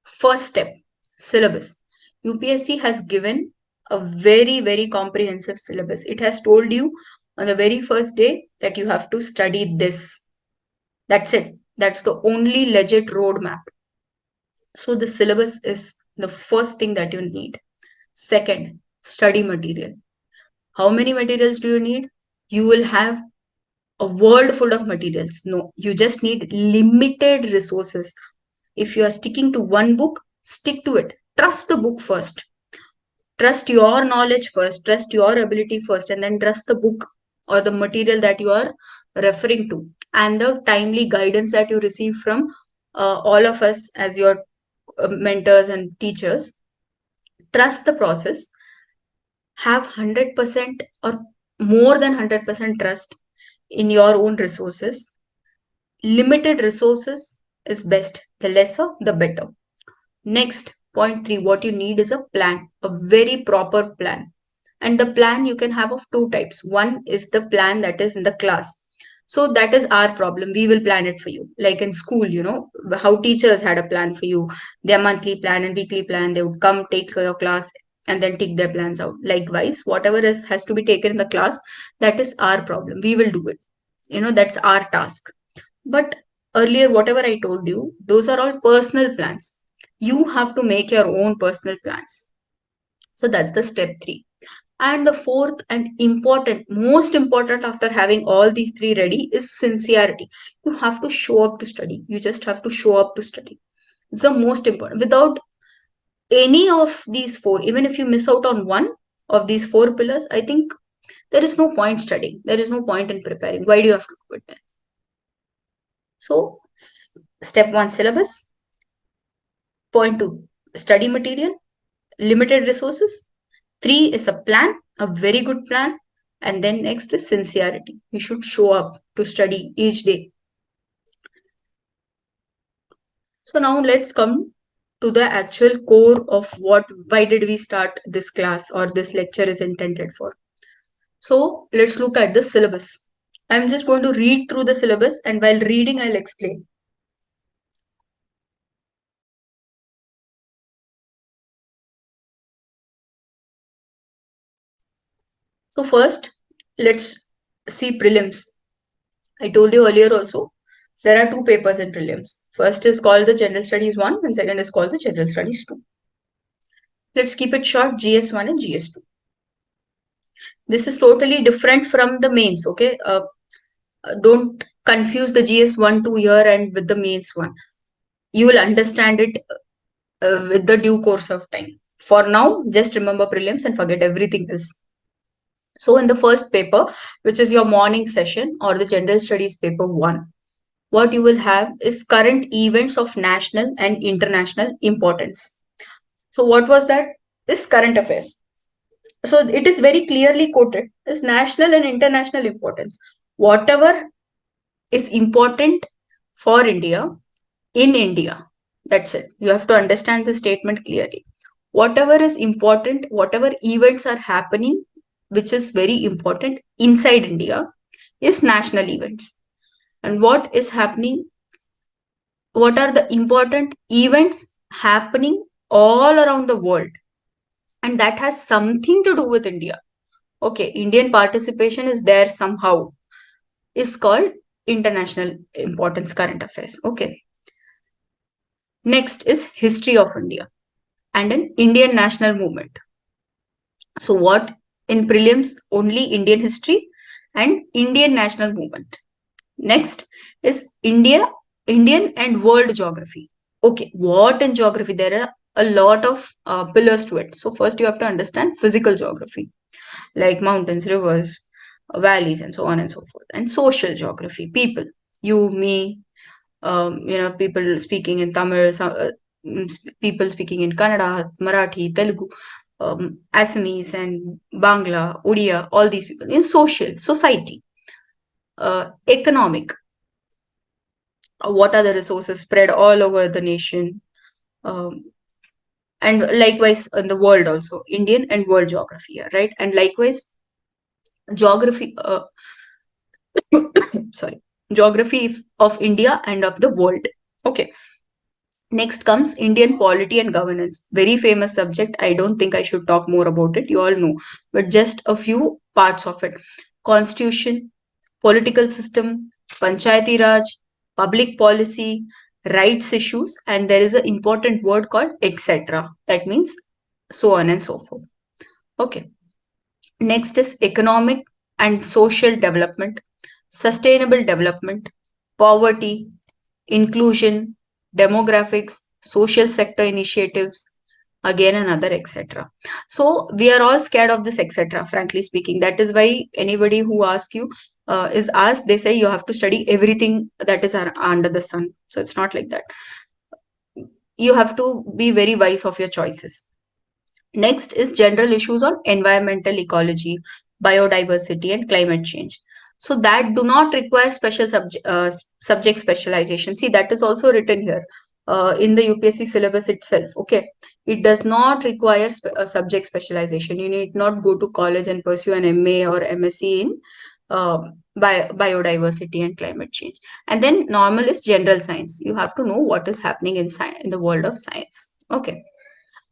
First step, syllabus. UPSC has given a very, very comprehensive syllabus. It has told you on the very first day that you have to study this. That's it. That's the only legit roadmap. So, the syllabus is the first thing that you need. Second, study material. How many materials do you need? You will have a world full of materials. No, you just need limited resources. If you are sticking to one book, stick to it. Trust the book first. Trust your knowledge first. Trust your ability first, and then trust the book or the material that you are referring to, and the timely guidance that you receive from all of us as your mentors and teachers. Trust the process. Have 100% or more than 100% trust in your own resources. Limited resources is best. The lesser, the better. Next, point three, what you need is a plan, a very proper plan. And the plan you can have of two types. One is the plan that is in the class. So that is our problem. We will plan it for you. Like in school, how teachers had a plan for you, their monthly plan and weekly plan. They would come, take your class, and then take their plans out. Likewise, whatever has to be taken in the class, that is our problem. We will do it. That's our task. But earlier, whatever I told you, those are all personal plans. You have to make your own personal plans. So that's the step three. And the fourth and important, most important after having all these three ready is sincerity. You have to show up to study. You just have to show up to study. It's the most important. Without any of these four, even if you miss out on one of these four pillars, I think there is no point studying. There is no point in preparing. Why do you have to do it then? So, step one, syllabus. Point two, study material, limited resources. Three is a plan, a very good plan. And then next is sincerity. You should show up to study each day. So now let's come to the actual core of why did we start this class or this lecture is intended for. So let's look at the syllabus. I'm just going to read through the syllabus, and while reading, I'll explain. So first, let's see prelims. I told you earlier also, there are two papers in prelims. First is called the General Studies 1 and second is called the General Studies 2. Let's keep it short, GS1 and GS2. This is totally different from the mains, okay? Don't confuse the GS1 2 here and with the mains one. You will understand it with the due course of time. For now, just remember prelims and forget everything else. So in the first paper, which is your morning session or the General Studies paper 1, what you will have is current events of national and international importance. So what was that? Is current affairs. So it is very clearly quoted as national and international importance. Whatever is important for India in India. That's it. You have to understand the statement clearly. Whatever is important, whatever events are happening, which is very important inside India, is national events. And what is happening? What are the important events happening all around the world? And that has something to do with India. Okay, Indian participation is there somehow. Is called international importance current affairs. Okay. Next is history of India and an Indian national movement. So what in prelims? Only Indian history and Indian national movement. Next is Indian and world geography. Okay, what in geography? There are a lot of pillars to it. So first you have to understand physical geography, like mountains, rivers, valleys, and so on and so forth. And social geography, people, you, me, people speaking in Tamil, people speaking in Kannada, Marathi, Telugu, Assamese, and Bangla, Odia, all these people. Social, society, economic, what are the resources spread all over the nation, um, and likewise in the world also, Indian and world geography, right? And likewise, geography, sorry, geography of India and of the world. Okay. Next comes Indian polity and governance. Very famous subject. I don't think I should talk more about it. You all know, but just a few parts of it. Constitution, political system, Panchayati Raj, public policy, rights issues, and there is an important word called etc. That means so on and so forth. Okay. Next is economic and social development, sustainable development, poverty, inclusion, demographics, social sector initiatives, again another etc. So we are all scared of this etc. Frankly speaking, that is why anybody who asks you is asked, they say you have to study everything that is under the sun. So it's not like that. You have to be very wise of your choices. Next is general issues on environmental ecology, biodiversity, and climate change. So that do not require special subject specialization. See, that is also written here in the UPSC syllabus itself. Okay, it does not require subject specialization. You need not go to college and pursue an MA or MSc in uh, biodiversity and climate change. And then normal is general science. You have to know what is happening in in the world of science. Okay.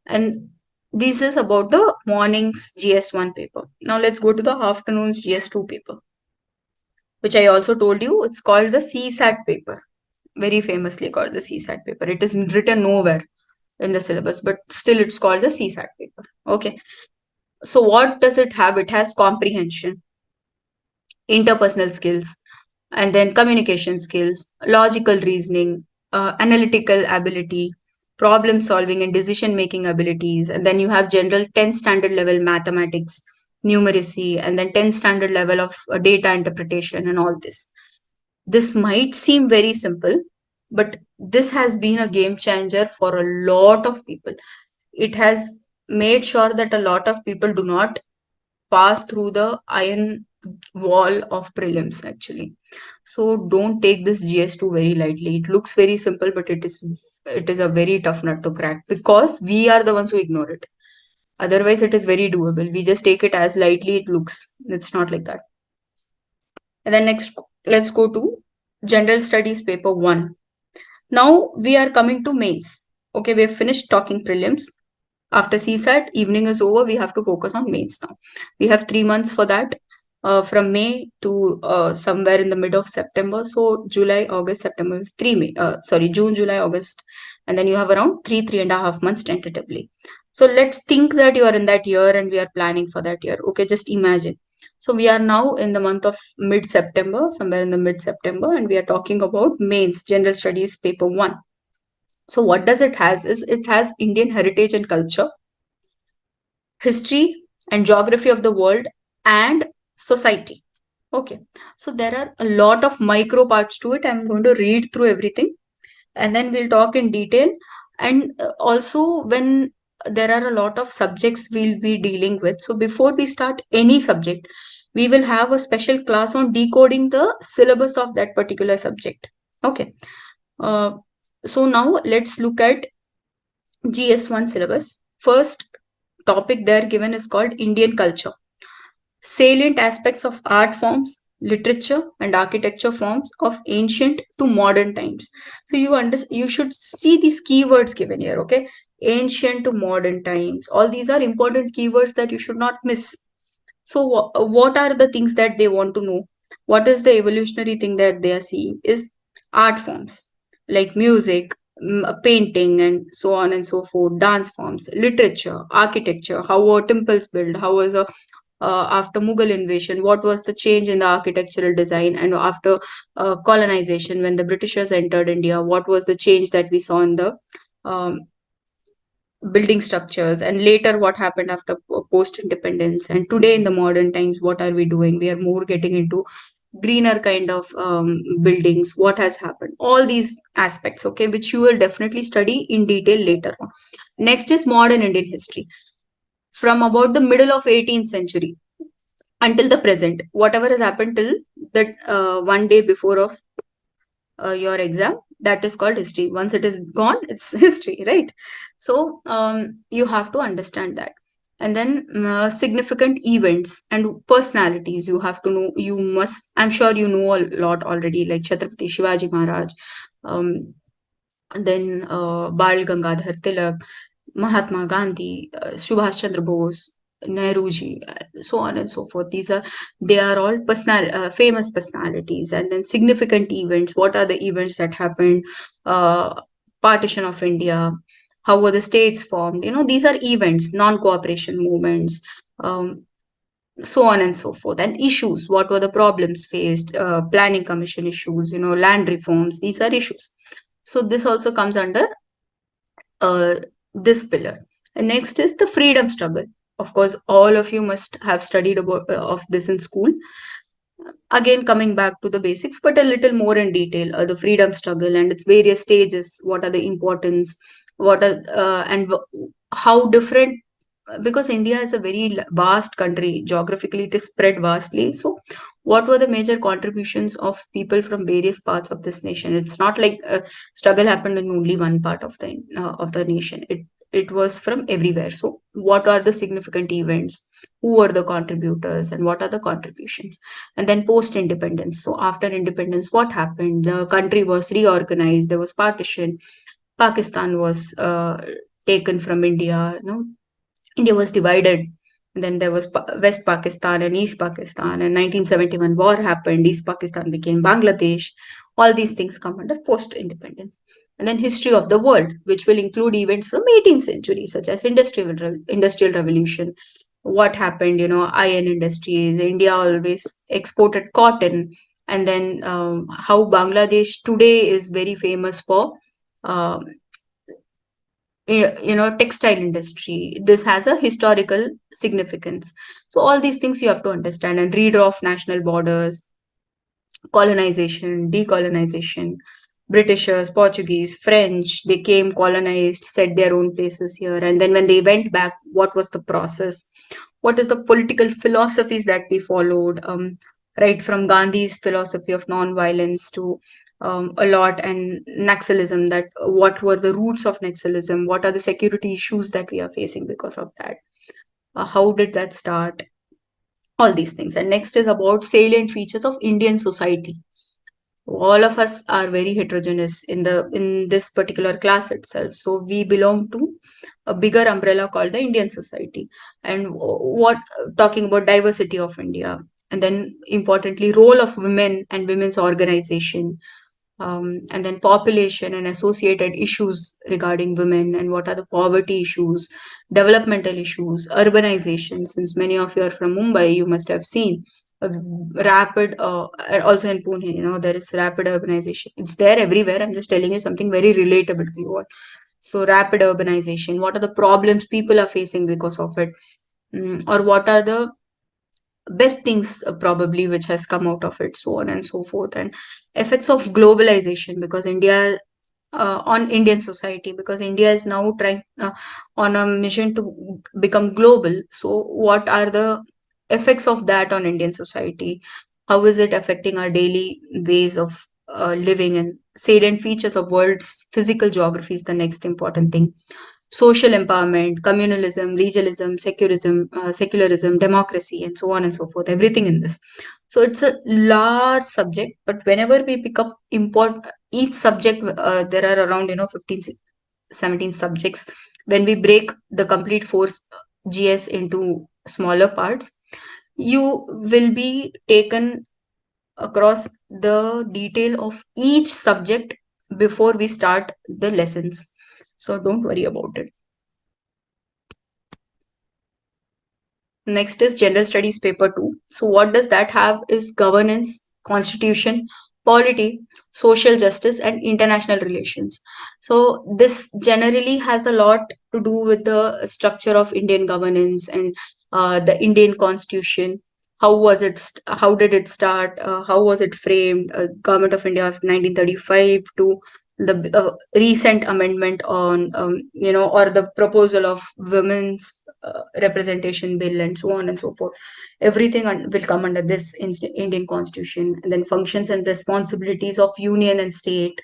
And this is about the morning's GS1 paper. Now let's go to the afternoon's GS2 paper, which I also told you. It's called the CSAT paper, very famously called the CSAT paper. It is written nowhere in the syllabus, but still it's called the CSAT paper. Okay. So what does it have? It has comprehension, interpersonal skills, and then communication skills, logical reasoning, analytical ability, problem solving and decision making abilities. And then you have general 10 standard level mathematics, numeracy, and then 10 standard level of data interpretation and all this. This might seem very simple, but this has been a game changer for a lot of people. It has made sure that a lot of people do not pass through the iron wall of prelims actually. So don't take this GS2 very lightly. It looks very simple, but it is a very tough nut to crack because we are the ones who ignore it. Otherwise, it is very doable. We just take it as lightly it looks. It's not like that. And then next, let's go to General Studies paper 1. Now we are coming to mains. Okay, we have finished talking prelims. After CSAT, evening is over. We have to focus on mains now. We have 3 months for that, from May to somewhere in the mid of September. So July, August, September, June, July, August, and then you have around 3.5 months tentatively. So let's think that you are in that year and we are planning for that year. Okay, just imagine. So we are now in the month of mid-September, somewhere in the mid-September, and we are talking about mains, General Studies paper 1. So what does it has is it has Indian heritage and culture, history and geography of the world, and society. Okay, so there are a lot of micro parts to it. I'm going to read through everything and then we'll talk in detail. And also, when there are a lot of subjects we'll be dealing with, so before we start any subject, we will have a special class on decoding the syllabus of that particular subject. Okay, uh, so now let's look at GS1 syllabus. First topic there given is called Indian culture. Salient aspects of art forms, literature, and architecture forms of ancient to modern times. So you should see these keywords given here, okay? Ancient to modern times. All these are important keywords that you should not miss. So what are the things that they want to know? What is the evolutionary thing that they are seeing is art forms like music, painting, and so on and so forth, dance forms, literature, architecture, how were temples built, how was a after Mughal invasion, what was the change in the architectural design, and after colonization, when the Britishers entered India, what was the change that we saw in the um, building structures, and later what happened after post independence, and today in the modern times what are we doing. We are more getting into greener kind of buildings. What has happened, all these aspects, okay, which you will definitely study in detail later on. Next is modern Indian history, from about the middle of 18th century until the present, whatever has happened till that one day before of your exam, that is called history. Once it is gone, it's history, right? So you have to understand that. And then significant events and personalities you have to know. You must, I'm sure you know a lot already, like Chhatrapati Shivaji Maharaj, um, then Bal Gangadhar Tilak, Mahatma Gandhi, Subhash Chandra Bose, Nehruji, so on and so forth. They are all famous personalities. And then significant events. What are the events that happened? Uh, Partition of India. How were the states formed? These are events, non-cooperation movements, so on and so forth. And issues. What were the problems faced? Planning commission issues. Land reforms. These are issues. So this also comes under uh, this pillar. And next is the freedom struggle. Of course, all of you must have studied about of this in school. Again, coming back to the basics, but a little more in detail, the freedom struggle and its various stages. What are the importance? What are how different? Because India is a very vast country. Geographically, it is spread vastly. So, what were the major contributions of people from various parts of this nation? It's not like a struggle happened in only one part of the nation. It was from everywhere. So, what are the significant events? Who were the contributors, and what are the contributions? And then post independence. So, after independence, what happened? The country was reorganized. There was partition. Pakistan was taken from India. India was divided. Then there was West Pakistan and East Pakistan. And 1971 war happened. East Pakistan became Bangladesh. All these things come under post-independence. And then history of the world, which will include events from 18th century, such as industrial revolution. What happened? Iron industries. India always exported cotton. And then how Bangladesh today is very famous for uh, textile industry. This has a historical significance. So all these things you have to understand. And redraw of national borders, colonization, decolonization. Britishers, Portuguese, French, they came, colonized, set their own places here. And then when they went back, what was the process? What is the political philosophies that we followed? Right from Gandhi's philosophy of non-violence to a lot, and Naxalism, that what were the roots of Naxalism? What are the security issues that we are facing because of that? How did that start? All these things. And next is about salient features of Indian society. All of us are very heterogeneous in this particular class itself. So we belong to a bigger umbrella called the Indian society. And what talking about diversity of India, and then importantly role of women and women's organization, and then population and associated issues regarding women, and what are the poverty issues, developmental issues, urbanization. Since many of you are from Mumbai, you must have seen a rapid, and also in Pune, there is rapid urbanization. It's there everywhere. I'm just telling you something very relatable to you all. So, rapid urbanization, what are the problems people are facing because of it? Or what are the best things probably which has come out of it, so on and so forth. And effects of globalization, because India on Indian society, because India is now trying on a mission to become global. So what are the effects of that on Indian society? How is it affecting our daily ways of living? And salient features of world's physical geography is the next important thing. Social empowerment, communalism, regionalism, secularism, democracy, and so on and so forth. Everything in this. So it's a large subject, but whenever we pick up each subject, there are around 15, 17 subjects. When we break the complete GS into smaller parts, you will be taken across the detail of each subject before we start the lessons. So don't worry about it. Next is General Studies Paper 2. So what does that have is governance, constitution, polity, social justice, and international relations. So this generally has a lot to do with the structure of Indian governance and the Indian constitution. How was it? How did it start? How was it framed? Government of India of 1935 to the recent amendment on, or the proposal of women's representation bill and so on and so forth. Everything will come under this Indian constitution. And then functions and responsibilities of union and state.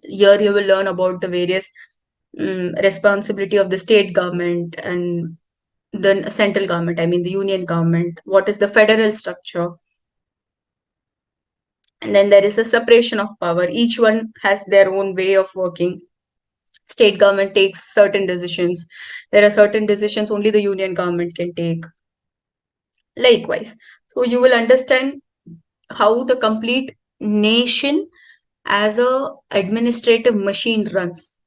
Here you will learn about the various responsibility of the state government and the central government, I mean the union government. What is the federal structure? And then there is a separation of power. Each one has their own way of working. State government takes certain decisions. There are certain decisions only the union government can take. Likewise. So you will understand how the complete nation as a administrative machine runs.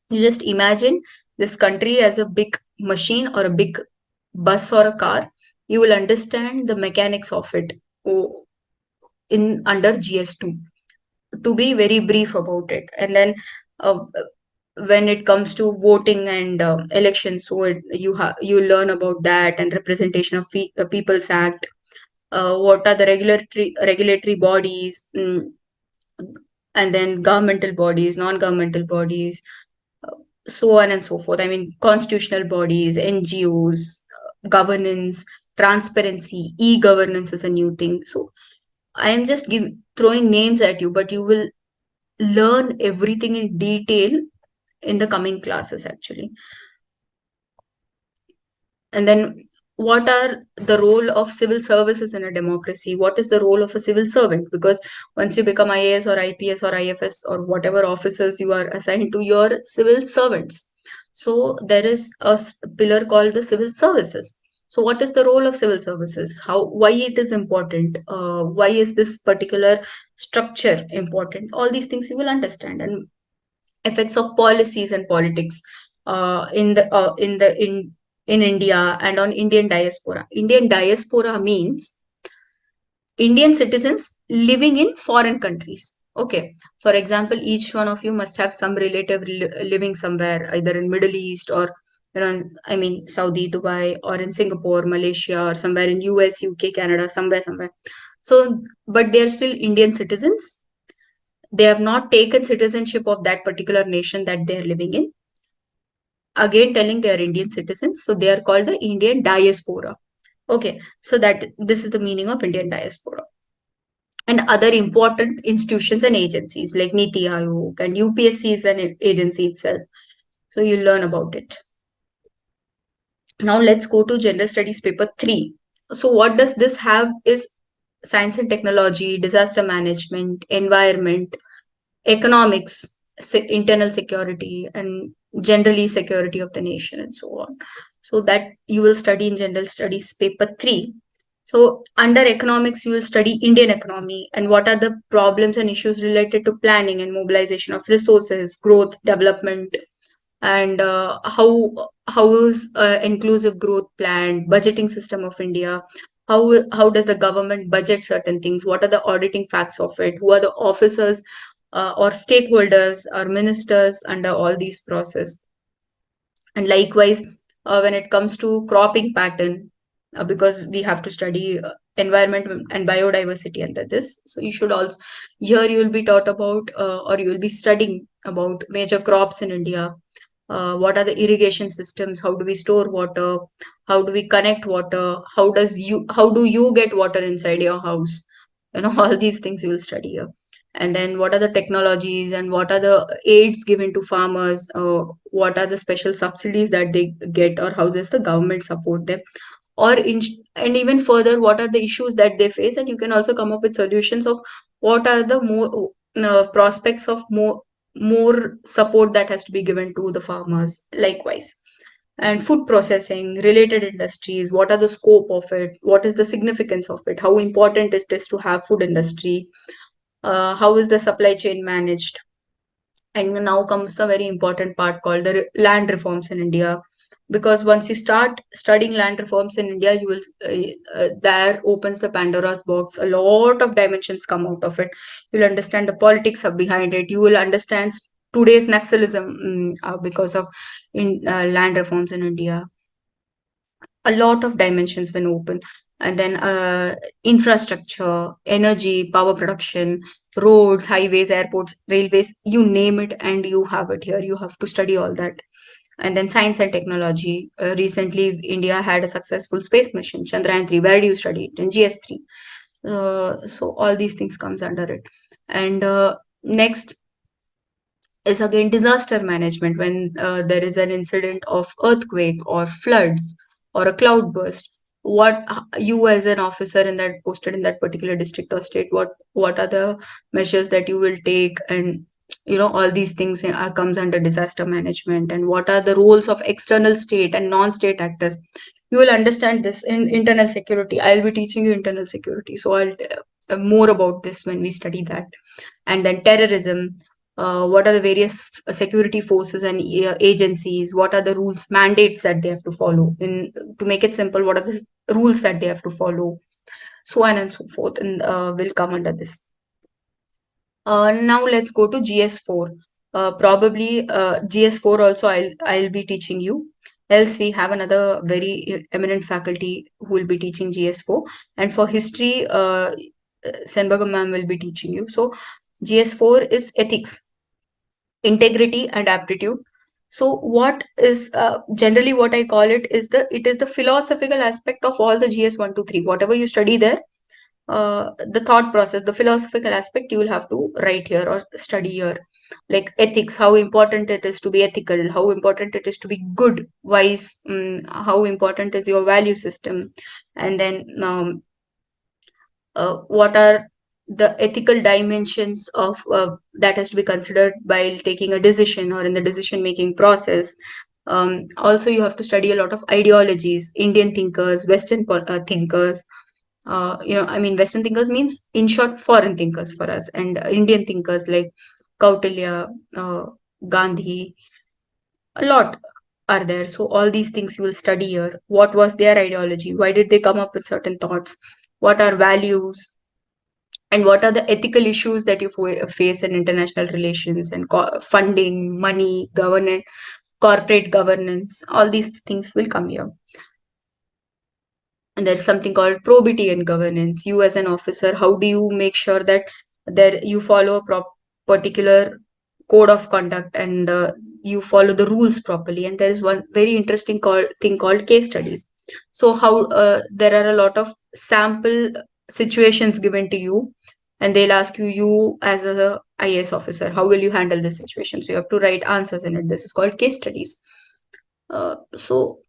You just imagine this country as a big machine or a big bus or a car. You will understand the mechanics of it in under GS2, to be very brief about it. And then uh, when it comes to voting and elections, so you learn about that and representation of People's Act. What are the regulatory bodies, and then governmental bodies, non-governmental bodies, so on and so forth. I mean, constitutional bodies, NGOs, governance, transparency, e-governance is a new thing. So I am just throwing names at you, but you will learn everything in detail in the coming classes actually. And then what are the role of civil services in a democracy? What is the role of a civil servant? Because once you become IAS or IPS or IFS or whatever officers you are assigned to, your civil servants. So there is a pillar called the civil services. So what is the role of civil services? Why it is important? Why is this particular structure important? All these things you will understand. And effects of policies and politics in India and on Indian diaspora. Indian diaspora means Indian citizens living in foreign countries. Okay. For example, each one of you must have some relative living somewhere, either in Middle East or I mean Saudi, Dubai, or in Singapore, Malaysia, or somewhere in US, UK, Canada, somewhere. So, but they are still Indian citizens. They have not taken citizenship of that particular nation that they are living in. Again, telling they are Indian citizens, so they are called the Indian diaspora. Okay, so that this is the meaning of Indian diaspora. And other important institutions and agencies like Niti Aayog and UPSC is an agency itself. So you learn about it. Now let's go to Gender Studies paper 3. So what does this have is science and technology, disaster management, environment, economics, internal security, and generally security of the nation, and so on. So that you will study in General Studies paper 3. So under economics, you will study Indian economy and what are the problems and issues related to planning and mobilization of resources, growth, development, and how is inclusive growth planned, budgeting system of India, how does the government budget certain things, what are the auditing facts of it, who are the officers or stakeholders or ministers under all these process. And likewise, when it comes to cropping pattern, because we have to study environment and biodiversity under this, so you should also, here you will be taught about or you will be studying about major crops in India. What are the irrigation systems, how do we store water, how do we connect water, how do you get water inside your house, all these things you will study here. And then what are the technologies and what are the aids given to farmers, what are the special subsidies that they get, or how does the government support them, or and even further, what are the issues that they face, and you can also come up with solutions of what are the more prospects of more support that has to be given to the farmers. Likewise, and food processing related industries, what are the scope of it, what is the significance of it, how important it is to have food industry, how is the supply chain managed. And now comes the very important part called the land reforms in India. because once you start studying land reforms in India, you will there opens the Pandora's box. A lot of dimensions come out of it. You'll understand the politics of behind it. You will understand today's Naxalism, because of land reforms in India. A lot of dimensions when open. And then infrastructure, energy, power production, roads, highways, airports, railways, you name it, and you have it here. You have to study all that. And then science and technology. Recently, India had a successful space mission, Chandrayaan 3. Where do you study it? In GS3. So all these things comes under it. And next is again disaster management. When there is an incident of earthquake or floods or a cloud burst, what you as an officer in that posted in that particular district or state, what are the measures that you will take? And all these things comes under disaster management. And what are the roles of external state and non-state actors? You will understand this in internal security. I'll be teaching you internal security, so I'll more about this when we study that. And then terrorism, what are the various security forces and agencies, what are the rules mandates that they have to follow, in to make it simple, what are the rules that they have to follow, so on and so forth, and will come under this. Now let's go to GS4. Probably GS4 also I'll be teaching you. Else we have another very eminent faculty who will be teaching GS4. And for history, Senbagam ma'am will be teaching you. So GS4 is ethics, integrity, and aptitude. So what is generally what I call it is the philosophical aspect of all the GS 1 2 3. Whatever you study there, the thought process, the philosophical aspect, you will have to write here or study here. Like ethics, how important it is to be ethical, how important it is to be good, wise, how important is your value system, and then what are the ethical dimensions of that has to be considered while taking a decision or in the decision making process. Also, you have to study a lot of ideologies, Indian thinkers, Western thinkers. I mean, Western thinkers means, in short, foreign thinkers for us, and Indian thinkers like Kautilya, Gandhi, a lot are there. So all these things you will study here. What was their ideology? Why did they come up with certain thoughts? What are values? And what are the ethical issues that you face in international relations and funding, money, governance, corporate governance? All these things will come here. And there's something called probity and governance. You as an officer, how do you make sure that there you follow a particular code of conduct, and you follow the rules properly? And there is one very interesting thing called case studies. So how there are a lot of sample situations given to you, and they'll ask you as a IAS officer, how will you handle this situation? So you have to write answers in it. This is called case studies. So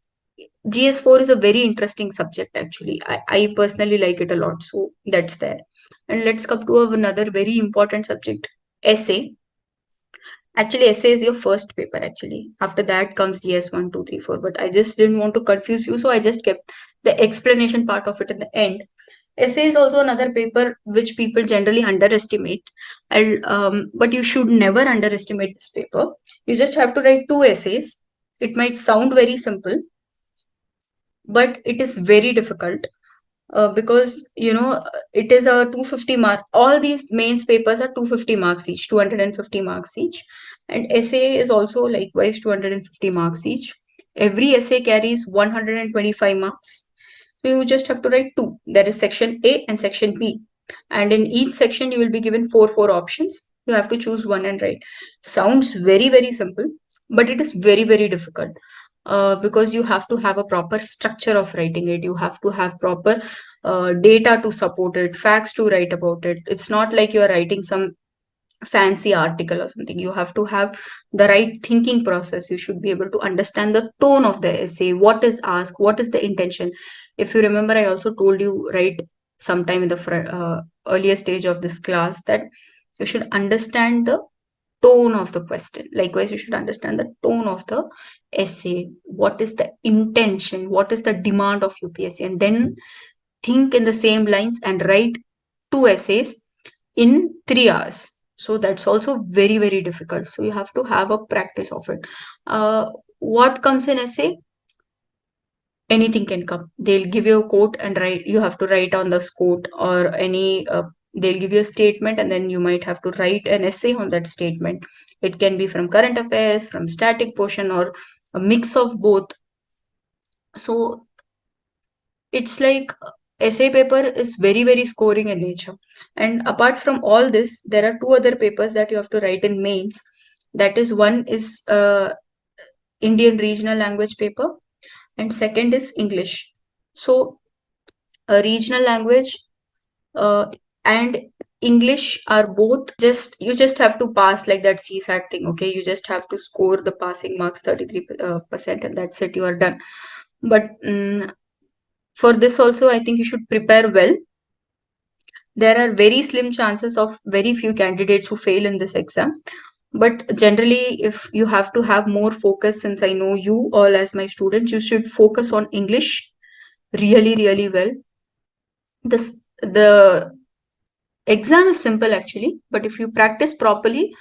GS4 is a very interesting subject actually. I personally like it a lot. So that's there. And let's come to another very important subject, essay. Actually, essay is your first paper actually. After that comes GS 1, 2, 3, 4. But I just didn't want to confuse you, so I just kept the explanation part of it in the end. Essay is also another paper which people generally underestimate. But you should never underestimate this paper. You just have to write 2 essays. It might sound very simple, but it is very difficult, because it is a 250 mark. All these mains papers are 250 marks each, 250 marks each, and essay is also likewise 250 marks each. Every essay carries 125 marks. So you just have to write two. There is section A and section B, and in each section you will be given four options. You have to choose one and write. Sounds very very simple, but it is very very difficult, because you have to have a proper structure of writing it. You have to have proper data to support it, facts to write about it. It's not like you're writing some fancy article or something. You have to have the right thinking process. You should be able to understand the tone of the essay, what is asked, what is the intention. If you remember, I also told you right sometime in the earlier stage of this class that you should understand the tone of the question. Likewise, you should understand the tone of the essay. What is the intention? What is the demand of UPSC? And then think in the same lines and write 2 essays in 3 hours. So that's also very, very difficult. So you have to have a practice of it. What comes in essay? anything can come. They'll give you a quote and you have to write on this quote, or they'll give you a statement and then you might have to write an essay on that statement. It can be from current affairs, from static portion, or a mix of both. So it's like essay paper is very, very scoring in nature. And apart from all this, there are two other papers that you have to write in mains. That is, one is Indian regional language paper, and second is English. So a regional language uh, and English are both just, you just have to pass like that CSAT thing. Okay, you just have to score the passing marks 33%, and that's it, you are done. But for this also, I think you should prepare well. There are very slim chances of very few candidates who fail in this exam. But generally, if you have to have more focus, since I know you all as my students, you should focus on English really, really well. The exam is simple actually, but if you practice properly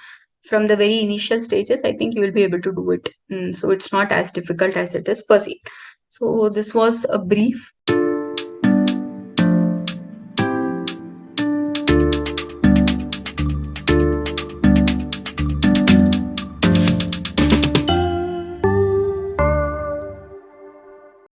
from the very initial stages, I think you will be able to do it. So it's not as difficult as it is perceived. So this was a brief